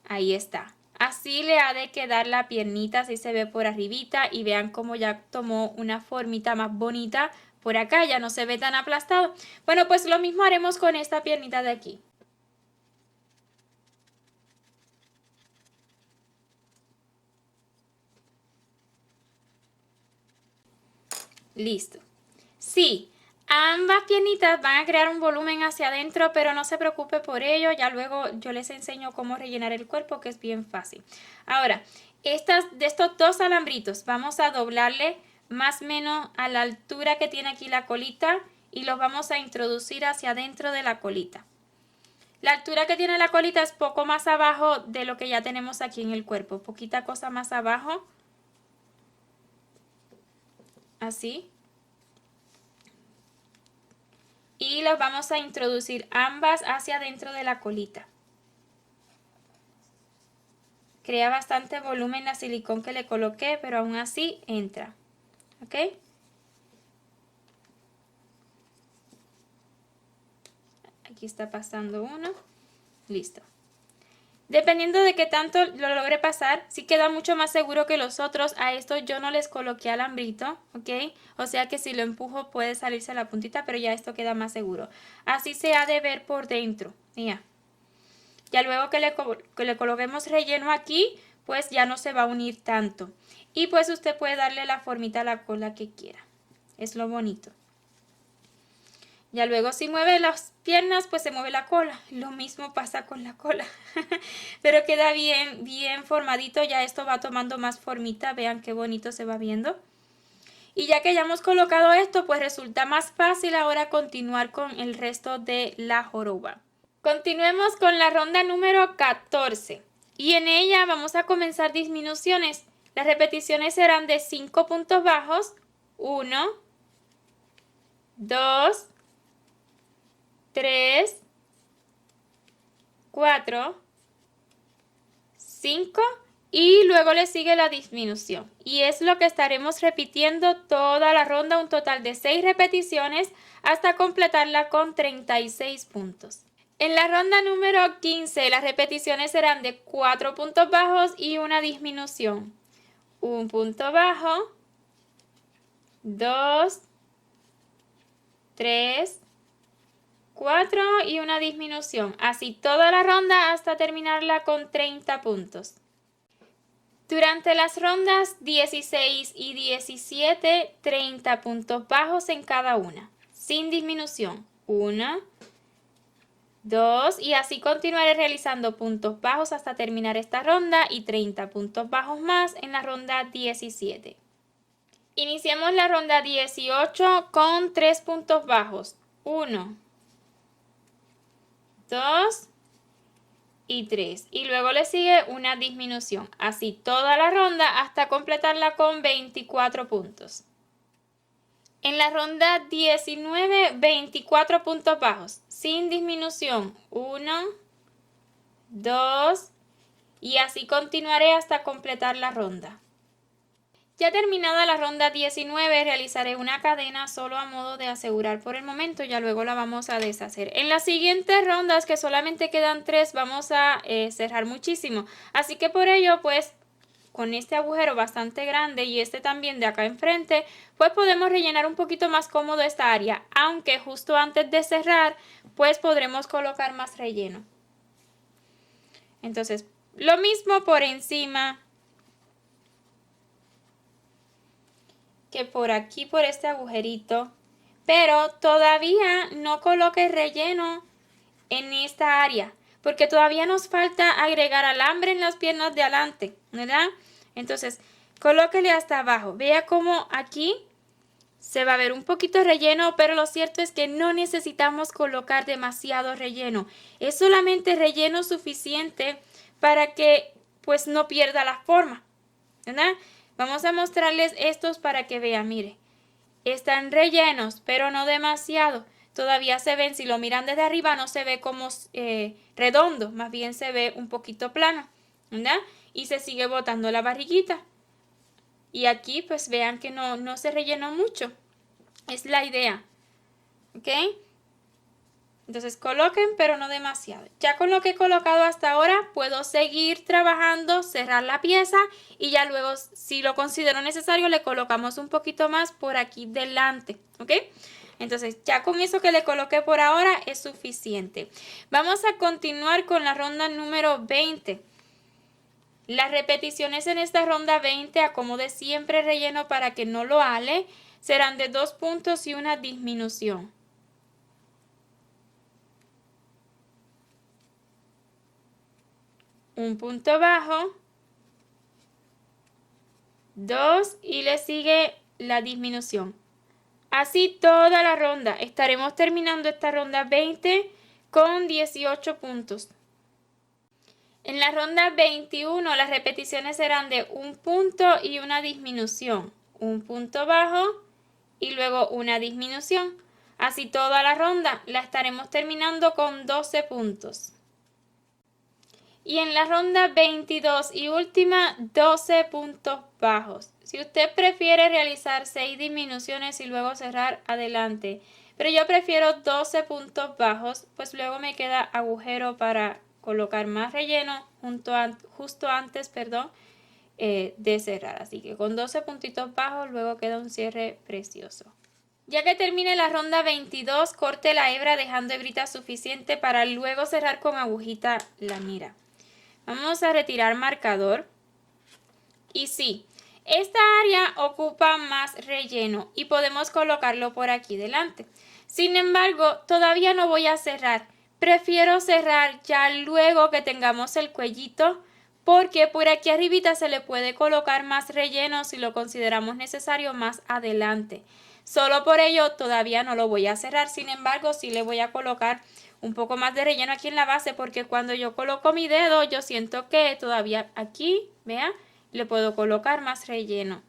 Ahí está. Así le ha de quedar la piernita, así se ve por arribita y vean cómo ya tomó una formita más bonita por acá, ya no se ve tan aplastado. Bueno, pues lo mismo haremos con esta piernita de aquí. Listo. Sí, ambas piernitas van a crear un volumen hacia adentro, pero no se preocupe por ello. Ya luego yo les enseño cómo rellenar el cuerpo, que es bien fácil. Ahora, de estos dos alambritos, vamos a doblarle más o menos a la altura que tiene aquí la colita y los vamos a introducir hacia adentro de la colita. La altura que tiene la colita es poco más abajo de lo que ya tenemos aquí en el cuerpo. Poquita cosa más abajo. Así. Y los vamos a introducir ambas hacia adentro de la colita. Crea bastante volumen la silicón que le coloqué, pero aún así entra. ¿Ok? Aquí está pasando uno. Listo. Dependiendo de qué tanto lo logre pasar, si queda mucho más seguro que los otros. A estos yo no les coloqué alambrito, ¿ok? O sea que si lo empujo puede salirse la puntita, pero ya esto queda más seguro. Así se ha de ver por dentro. Mira. Ya luego que le coloquemos relleno aquí, pues ya no se va a unir tanto. Y pues usted puede darle la formita a la cola que quiera. Es lo bonito. Ya luego si mueve las piernas, pues se mueve la cola. Lo mismo pasa con la cola. Pero queda bien, bien formadito. Ya esto va tomando más formita. Vean qué bonito se va viendo. Y ya que ya hemos colocado esto, pues resulta más fácil ahora continuar con el resto de la joroba. Continuemos con la ronda número 14. Y en ella vamos a comenzar disminuciones. Las repeticiones serán de 5 puntos bajos. 1, 2, 3, 4, 5 y luego le sigue la disminución. Y es lo que estaremos repitiendo toda la ronda, un total de 6 repeticiones hasta completarla con 36 puntos. En la ronda número 15 las repeticiones serán de 4 puntos bajos y una disminución. Un punto bajo, 2, 3, 4 y una disminución. Así toda la ronda hasta terminarla con 30 puntos. Durante las rondas 16 y 17, 30 puntos bajos en cada una, sin disminución. 1, 2 y así continuaré realizando puntos bajos hasta terminar esta ronda y 30 puntos bajos más en la ronda 17. Iniciemos la ronda 18 con 3 puntos bajos. 1, 2 y 3. Y luego le sigue una disminución. Así toda la ronda hasta completarla con 24 puntos. En la ronda 19, 24 puntos bajos, sin disminución. 1, 2 y así continuaré hasta completar la ronda. Ya terminada la ronda 19, realizaré una cadena solo a modo de asegurar por el momento, ya luego la vamos a deshacer. En las siguientes rondas, que solamente quedan 3, vamos a cerrar muchísimo. Así que por ello, pues, con este agujero bastante grande y este también de acá enfrente, pues podemos rellenar un poquito más cómodo esta área. Aunque justo antes de cerrar, pues podremos colocar más relleno. Entonces, lo mismo por encima que por aquí, por este agujerito, pero todavía no coloque relleno en esta área, porque todavía nos falta agregar alambre en las piernas de adelante, ¿verdad? Entonces, colóquele hasta abajo. Vea cómo aquí se va a ver un poquito relleno, pero lo cierto es que no necesitamos colocar demasiado relleno. Es solamente relleno suficiente para que pues no pierda la forma, ¿verdad? Vamos a mostrarles estos para que vean, mire. Están rellenos, pero no demasiado. Todavía se ven, si lo miran desde arriba, no se ve como redondo, más bien se ve un poquito plano, ¿verdad? Y se sigue botando la barriguita. Y aquí, pues vean que no se rellenó mucho. Es la idea, ¿ok? Entonces coloquen, pero no demasiado. Ya con lo que he colocado hasta ahora, puedo seguir trabajando, cerrar la pieza y ya luego, si lo considero necesario, le colocamos un poquito más por aquí delante, ¿ok? Entonces ya con eso que le coloqué por ahora es suficiente. Vamos a continuar con la ronda número 20. Las repeticiones en esta ronda 20, acomode siempre relleno para que no lo ale, serán de 2 puntos y una disminución. Un punto bajo, 2 y le sigue la disminución. Así toda la ronda. Estaremos terminando esta ronda 20 con 18 puntos. En la ronda 21 las repeticiones serán de un punto y una disminución. Un punto bajo y luego una disminución. Así toda la ronda la estaremos terminando con 12 puntos. Y en la ronda 22 y última, 12 puntos bajos. Si usted prefiere realizar 6 disminuciones y luego cerrar, adelante. Pero yo prefiero 12 puntos bajos, pues luego me queda agujero para colocar más relleno justo antes de cerrar. Así que con 12 puntitos bajos luego queda un cierre precioso. Ya que termine la ronda 22, corte la hebra dejando hebrita suficiente para luego cerrar con agujita la mira. Vamos a retirar marcador. Y sí, esta área ocupa más relleno y podemos colocarlo por aquí delante. Sin embargo, todavía no voy a cerrar. Prefiero cerrar ya luego que tengamos el cuellito, porque por aquí arribita se le puede colocar más relleno si lo consideramos necesario más adelante. Solo por ello todavía no lo voy a cerrar. Sin embargo, sí le voy a colocar un poco más de relleno aquí en la base, porque cuando yo coloco mi dedo yo siento que todavía aquí, vean, le puedo colocar más relleno.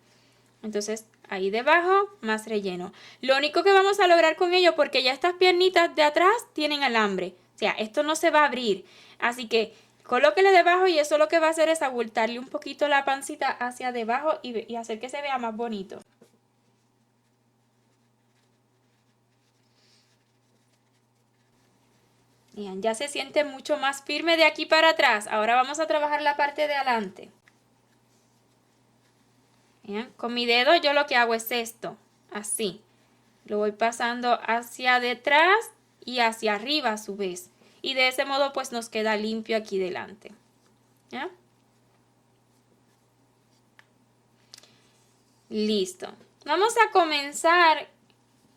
Entonces ahí debajo, más relleno. Lo único que vamos a lograr con ello, porque ya estas piernitas de atrás tienen alambre, o sea, esto no se va a abrir, así que colóquele debajo y eso lo que va a hacer es abultarle un poquito la pancita hacia debajo y hacer que se vea más bonito. Bien, ya se siente mucho más firme de aquí para atrás. Ahora vamos a trabajar la parte de adelante. Bien, con mi dedo yo lo que hago es esto, así. Lo voy pasando hacia detrás y hacia arriba a su vez. Y de ese modo pues nos queda limpio aquí delante. ¿Ya? Listo. Vamos a comenzar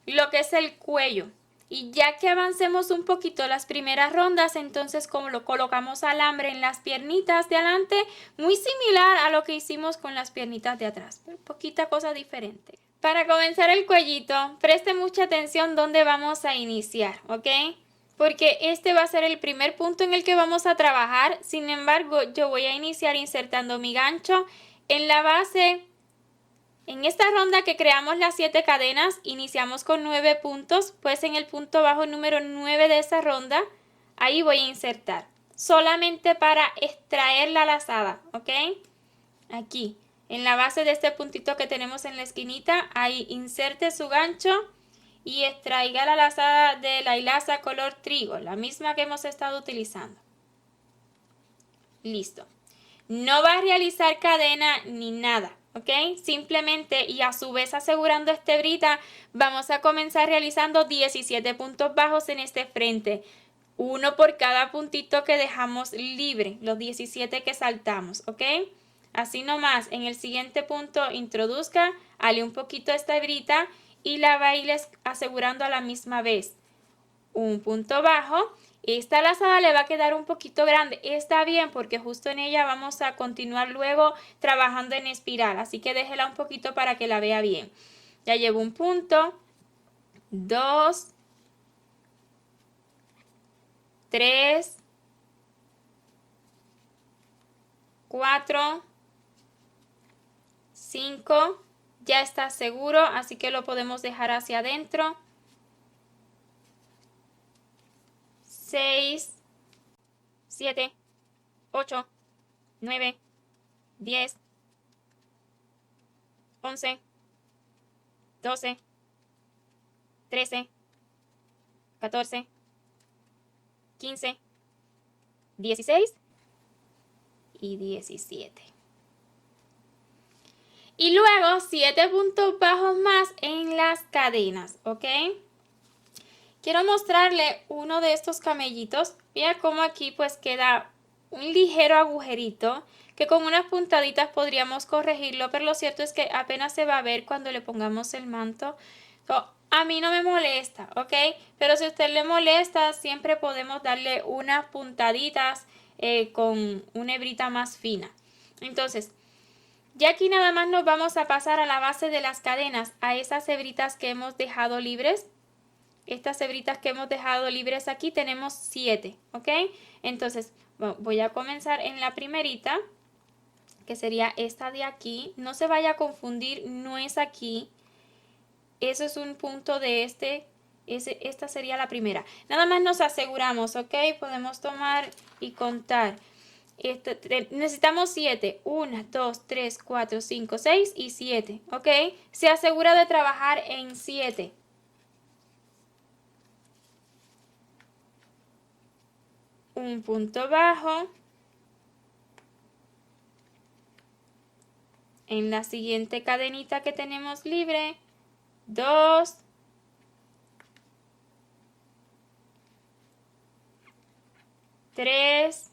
lo que es el cuello. Y ya que avancemos un poquito las primeras rondas, entonces como lo colocamos alambre en las piernitas de adelante, muy similar a lo que hicimos con las piernitas de atrás, pero poquita cosa diferente. Para comenzar el cuellito, preste mucha atención dónde vamos a iniciar, ¿ok? Porque este va a ser el primer punto en el que vamos a trabajar. Sin embargo, yo voy a iniciar insertando mi gancho en la base. En esta ronda que creamos las 7 cadenas, iniciamos con 9 puntos, pues en el punto bajo número 9 de esa ronda, ahí voy a insertar, solamente para extraer la lazada, ¿ok? Aquí, en la base de este puntito que tenemos en la esquinita, ahí inserte su gancho y extraiga la lazada de la hilaza color trigo, la misma que hemos estado utilizando. Listo. No va a realizar cadena ni nada, ¿ok? Simplemente y a su vez asegurando esta hebrita, vamos a comenzar realizando 17 puntos bajos en este frente. Uno por cada puntito que dejamos libre, los 17 que saltamos, ¿ok? Así nomás, en el siguiente punto introduzca, hale un poquito esta hebrita y la va a ir asegurando a la misma vez. Un punto bajo. Esta lazada le va a quedar un poquito grande, está bien porque justo en ella vamos a continuar luego trabajando en espiral, así que déjela un poquito para que la vea bien. Ya llevo un punto, 2, 3, 4, 5, ya está seguro, así que lo podemos dejar hacia adentro. 6, 7, 8, 9, 10, 11, 12, 13, 14, 15, 16 y 17. Y luego 7 puntos bajos más en las cadenas, ¿ok? Quiero mostrarle uno de estos camellitos. Mira cómo aquí pues queda un ligero agujerito que con unas puntaditas podríamos corregirlo, pero lo cierto es que apenas se va a ver cuando le pongamos el manto. A mí no me molesta, ¿ok? Pero si a usted le molesta, siempre podemos darle unas puntaditas con una hebrita más fina. Entonces, ya aquí nada más nos vamos a pasar a la base de las cadenas, a esas hebritas que hemos dejado libres. Estas hebritas que hemos dejado libres aquí tenemos 7, ¿ok? Entonces voy a comenzar en la primerita, que sería esta de aquí. No se vaya a confundir, no es aquí. Eso es un punto de esta sería la primera. Nada más nos aseguramos, ¿ok? Podemos tomar y contar. Necesitamos 7, 1, 2, 3, 4, 5, 6 y 7, ¿ok? Se asegura de trabajar en 7. Un punto bajo. En la siguiente cadenita que tenemos libre, 2, 3,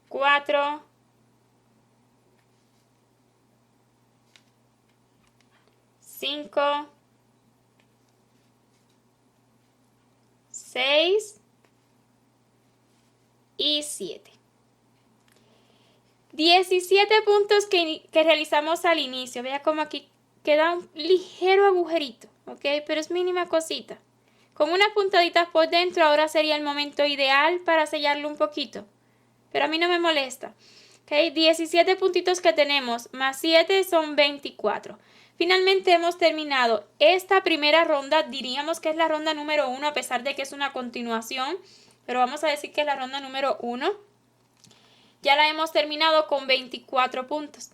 4, 5, 6 y 7. 17 puntos que realizamos al inicio. Vea como aquí queda un ligero agujerito, ¿ok? Pero es mínima cosita. Con unas puntaditas por dentro ahora sería el momento ideal para sellarlo un poquito. Pero a mí no me molesta. ¿Ok? 17 puntitos que tenemos más 7 son 24. Finalmente hemos terminado esta primera ronda. Diríamos que es la ronda número 1 a pesar de que es una continuación. Pero vamos a decir que es la ronda número 1. Ya la hemos terminado con 24 puntos.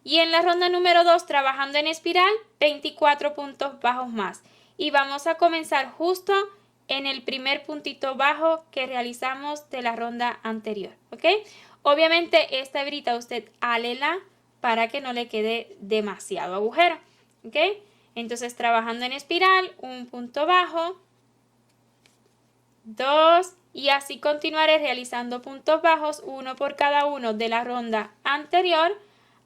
Y en la ronda número 2, trabajando en espiral, 24 puntos bajos más. Y vamos a comenzar justo en el primer puntito bajo que realizamos de la ronda anterior. ¿Ok? Obviamente esta hebrita usted hálela para que no le quede demasiado agujero. ¿Ok? Entonces trabajando en espiral, un punto bajo, 2 y así continuaré realizando puntos bajos, uno por cada uno de la ronda anterior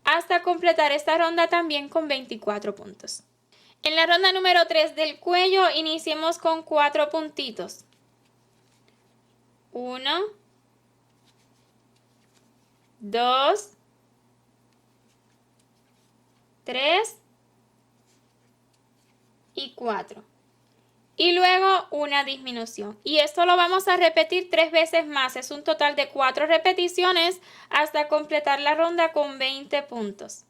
hasta completar esta ronda también con 24 puntos. En la ronda número 3 del cuello iniciemos con 4 puntitos. 1, 2, 3 y 4. Y luego una disminución. Y esto lo vamos a repetir 3 veces más. Es un total de 4 repeticiones hasta completar la ronda con 20 puntos.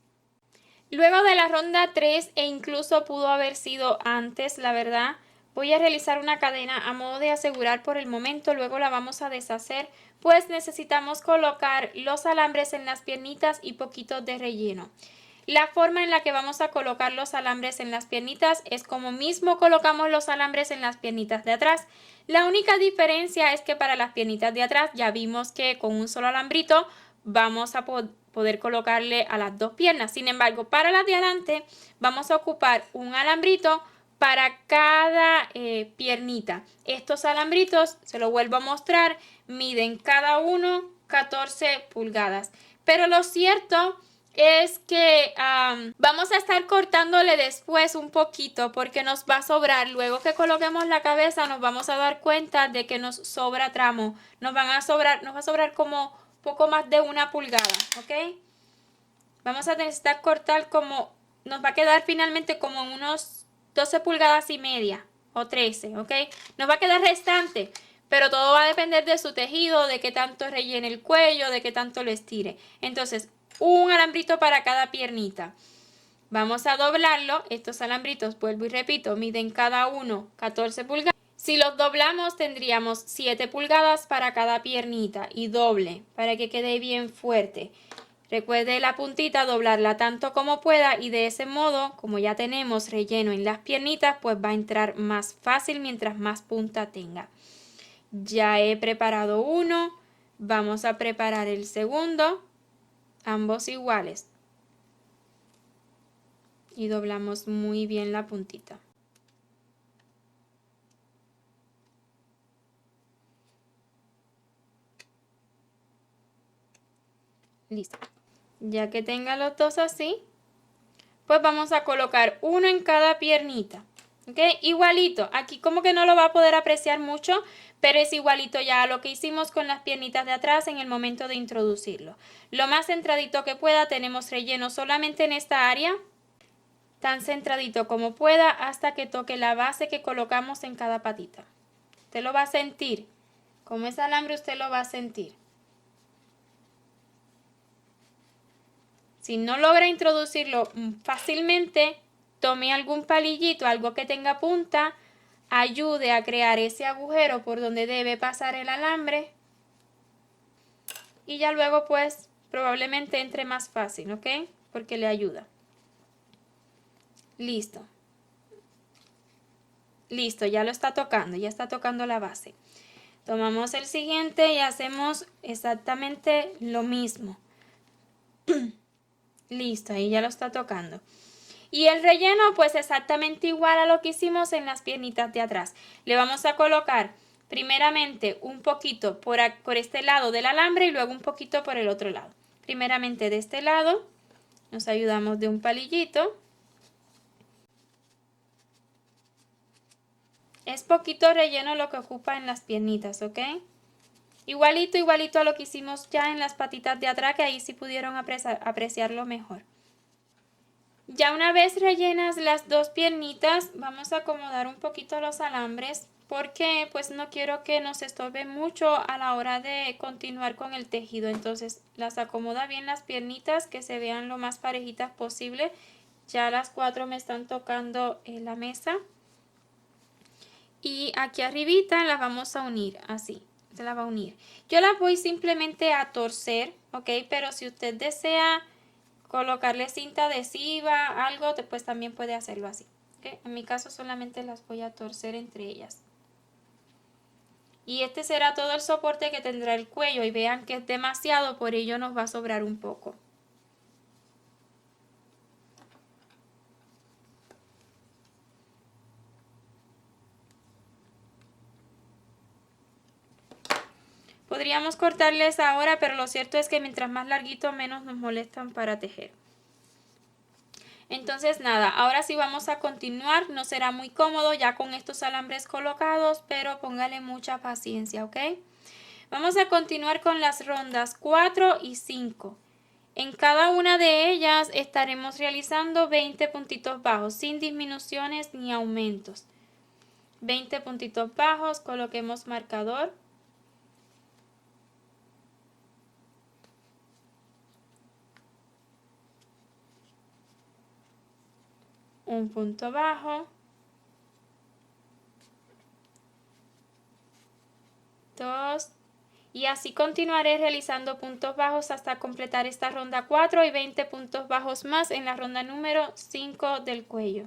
Luego de la ronda 3, e incluso pudo haber sido antes, la verdad, voy a realizar una cadena a modo de asegurar por el momento. Luego la vamos a deshacer, pues necesitamos colocar los alambres en las piernitas y poquitos de relleno. La forma en la que vamos a colocar los alambres en las piernitas es como mismo colocamos los alambres en las piernitas de atrás. La única diferencia es que para las piernitas de atrás ya vimos que con un solo alambrito vamos a poder colocarle a las dos piernas. Sin embargo, para las de adelante vamos a ocupar un alambrito para cada piernita. Estos alambritos, se lo vuelvo a mostrar, miden cada uno 14 pulgadas. Pero lo cierto es que vamos a estar cortándole después un poquito porque nos va a sobrar. Luego que coloquemos la cabeza nos vamos a dar cuenta de que nos sobra tramo. Nos va a sobrar como poco más de 1 pulgada, ¿ok? Vamos a necesitar cortar como, nos va a quedar finalmente como unos 12 pulgadas y media o 13, ¿ok? Nos va a quedar restante. Pero todo va a depender de su tejido, de qué tanto rellene el cuello, de qué tanto lo estire. Entonces, un alambrito para cada piernita. Vamos a doblarlo. Estos alambritos, vuelvo y repito, miden cada uno 14 pulgadas. Si los doblamos tendríamos 7 pulgadas para cada piernita y doble para que quede bien fuerte. Recuerde la puntita, doblarla tanto como pueda y de ese modo, como ya tenemos relleno en las piernitas, pues va a entrar más fácil mientras más punta tenga. Ya he preparado uno, vamos a preparar el segundo. Ambos iguales y doblamos muy bien la puntita. Listo. Ya que tenga los dos así, pues vamos a colocar uno en cada piernita. ¿Ok? Igualito, aquí como que no lo va a poder apreciar mucho, pero es igualito ya a lo que hicimos con las piernitas de atrás en el momento de introducirlo. Lo más centradito que pueda, tenemos relleno solamente en esta área, tan centradito como pueda hasta que toque la base que colocamos en cada patita. Usted lo va a sentir, como es alambre usted lo va a sentir. Si no logra introducirlo fácilmente, tome algún palillito, algo que tenga punta, ayude a crear ese agujero por donde debe pasar el alambre y ya luego pues probablemente entre más fácil, ¿ok? Porque le ayuda. Listo. Listo, ya lo está tocando, ya está tocando la base. Tomamos el siguiente y hacemos exactamente lo mismo. Listo, ahí ya lo está tocando. Y el relleno pues exactamente igual a lo que hicimos en las piernitas de atrás. Le vamos a colocar primeramente un poquito por este lado del alambre y luego un poquito por el otro lado. Primeramente de este lado nos ayudamos de un palillito. Es poquito relleno lo que ocupa en las piernitas, ¿ok? Igualito, igualito a lo que hicimos ya en las patitas de atrás, que ahí sí pudieron apreciarlo mejor. Ya una vez rellenas las dos piernitas, vamos a acomodar un poquito los alambres porque pues no quiero que nos estorbe mucho a la hora de continuar con el tejido. Entonces las acomoda bien las piernitas, que se vean lo más parejitas posible. Ya las 4 me están tocando en la mesa. Y aquí arribita las vamos a unir, así, se las va a unir. Yo las voy simplemente a torcer, ¿ok? Pero si usted desea colocarle cinta adhesiva, algo, pues también puede hacerlo así, ¿ok? En mi caso solamente las voy a torcer entre ellas. Y este será todo el soporte que tendrá el cuello, y vean que es demasiado, por ello nos va a sobrar un poco. Podríamos cortarles ahora, pero lo cierto es que mientras más larguito menos nos molestan para tejer. Entonces nada, ahora sí vamos a continuar. No será muy cómodo ya con estos alambres colocados, pero póngale mucha paciencia, ¿ok? Vamos a continuar con las rondas 4 y 5. En cada una de ellas estaremos realizando 20 puntitos bajos, sin disminuciones ni aumentos. 20 puntitos bajos, coloquemos marcador. Un punto bajo. 2. Y así continuaré realizando puntos bajos hasta completar esta ronda 4 y 20 puntos bajos más en la ronda número 5 del cuello.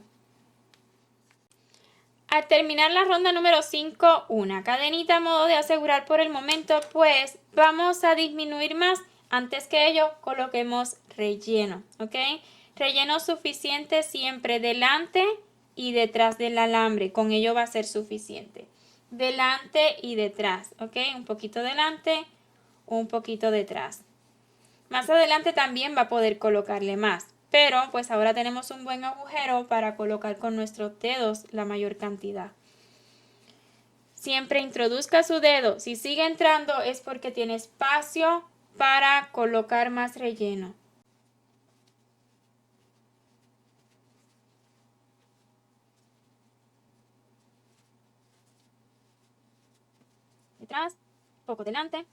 Al terminar la ronda número 5, una cadenita a modo de asegurar por el momento, pues vamos a disminuir más. Antes que ello, coloquemos relleno, ¿ok? Relleno suficiente siempre delante y detrás del alambre, con ello va a ser suficiente. Delante y detrás, ¿ok? Un poquito delante, un poquito detrás. Más adelante también va a poder colocarle más, pero pues ahora tenemos un buen agujero para colocar con nuestros dedos la mayor cantidad. Siempre introduzca su dedo. Si sigue entrando es porque tiene espacio para colocar más relleno. Detrás, poco delante.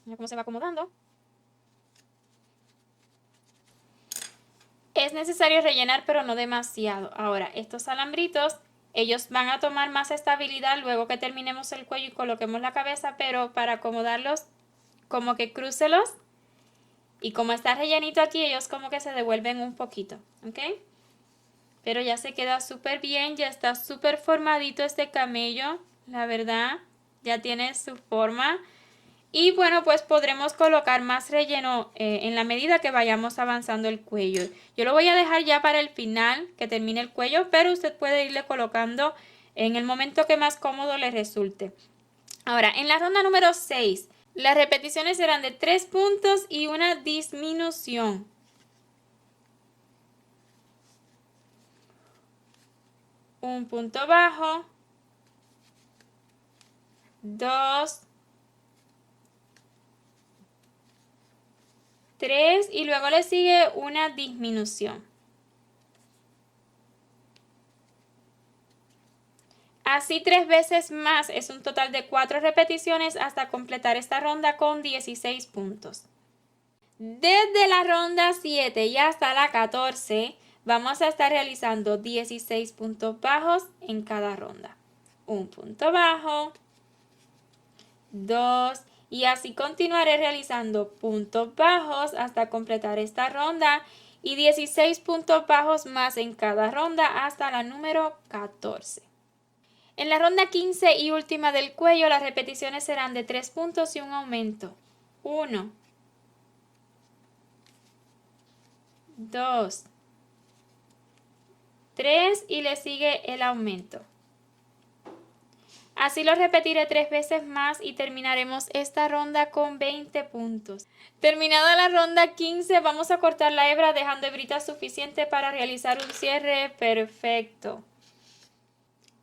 Mira cómo se va acomodando. Es necesario rellenar, pero no demasiado. Ahora, estos alambritos, ellos van a tomar más estabilidad luego que terminemos el cuello y coloquemos la cabeza, pero para acomodarlos, como que crúcelos. Y como está rellenito aquí, ellos como que se devuelven un poquito, ¿ok? Pero ya se queda súper bien, ya está súper formadito este camello, la verdad, ya tiene su forma. Y bueno, pues podremos colocar más relleno en la medida que vayamos avanzando el cuello. Yo lo voy a dejar ya para el final, que termine el cuello, pero usted puede irle colocando en el momento que más cómodo le resulte. Ahora, en la ronda número 6, las repeticiones serán de 3 puntos y una disminución. Un punto bajo, 2, 3 y luego le sigue una disminución. Así 3 veces más, es un total de 4 repeticiones hasta completar esta ronda con 16 puntos. Desde la ronda 7 y hasta la 14 vamos a estar realizando 16 puntos bajos en cada ronda. Un punto bajo, 2 y así continuaré realizando puntos bajos hasta completar esta ronda y 16 puntos bajos más en cada ronda hasta la número 14. En la ronda 15 y última del cuello, las repeticiones serán de 3 puntos y un aumento. 1, 2, 3 y le sigue el aumento. Así lo repetiré 3 veces más y terminaremos esta ronda con 20 puntos. Terminada la ronda 15, vamos a cortar la hebra dejando hebrita suficiente para realizar un cierre perfecto.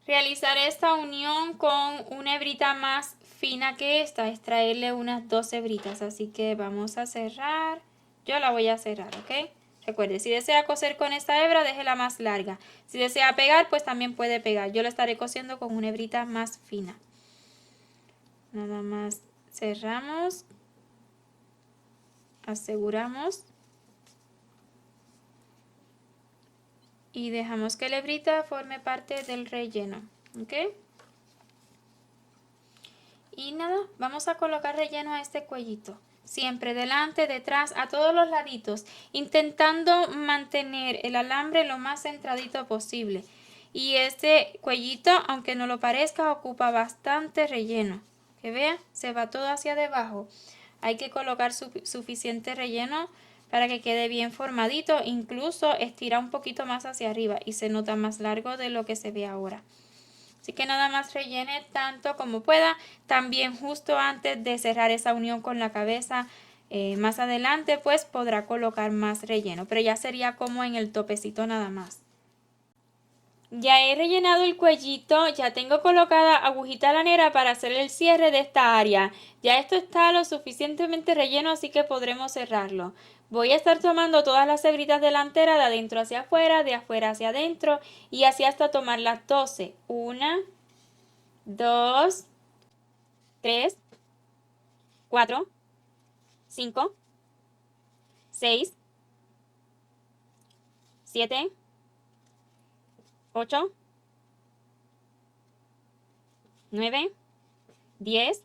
Realizar esta unión con una hebrita más fina que esta, extraerle unas 2 hebritas, así que vamos a cerrar. Yo la voy a cerrar, ¿ok? Recuerde, si desea coser con esta hebra, déjela más larga. Si desea pegar, pues también puede pegar. Yo lo estaré cosiendo con una hebrita más fina. Nada más cerramos, aseguramos y dejamos que la hebrita forme parte del relleno, ¿ok? Y nada, vamos a colocar relleno a este cuellito. Siempre delante, detrás, a todos los laditos, intentando mantener el alambre lo más centradito posible. Y este cuellito, aunque no lo parezca, ocupa bastante relleno. Que vean, se va todo hacia debajo. Hay que colocar suficiente relleno para que quede bien formadito. Incluso estira un poquito más hacia arriba y se nota más largo de lo que se ve ahora. Así que nada más rellene tanto como pueda. También justo antes de cerrar esa unión con la cabeza, más adelante pues podrá colocar más relleno. Pero ya sería como en el topecito nada más. Ya he rellenado el cuellito, ya tengo colocada agujita lanera para hacer el cierre de esta área. Ya esto está lo suficientemente relleno, así que podremos cerrarlo. Voy a estar tomando todas las hebritas delanteras de adentro hacia afuera, de afuera hacia adentro y así hasta tomar las 12. 1, 2, 3, 4, 5, 6, 7, 8, 9, 10,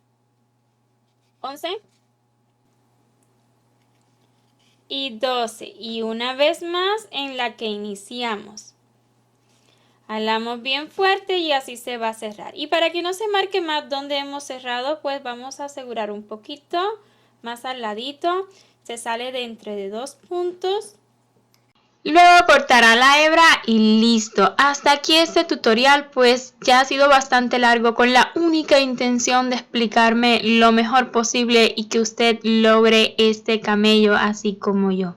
11 y 12. Y una vez más en la que iniciamos. Jalamos bien fuerte y así se va a cerrar. Y para que no se marque más donde hemos cerrado, pues vamos a asegurar un poquito más al ladito. Se sale de entre de 2 puntos. Luego cortará la hebra y listo. Hasta aquí este tutorial, pues ya ha sido bastante largo con la única intención de explicarme lo mejor posible y que usted logre este camello así como yo.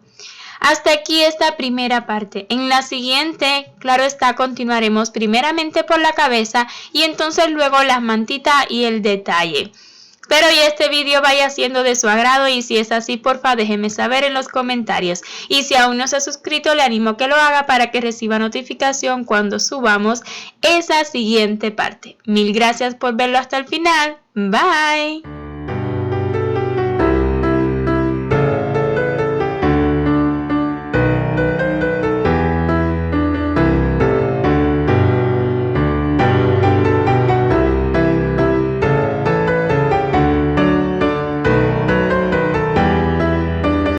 Hasta aquí esta primera parte. En la siguiente, claro está, continuaremos primeramente por la cabeza y entonces luego las mantitas y el detalle. Espero y este vídeo vaya siendo de su agrado y si es así, porfa, déjeme saber en los comentarios. Y si aún no se ha suscrito, le animo a que lo haga para que reciba notificación cuando subamos esa siguiente parte. Mil gracias por verlo hasta el final. Bye.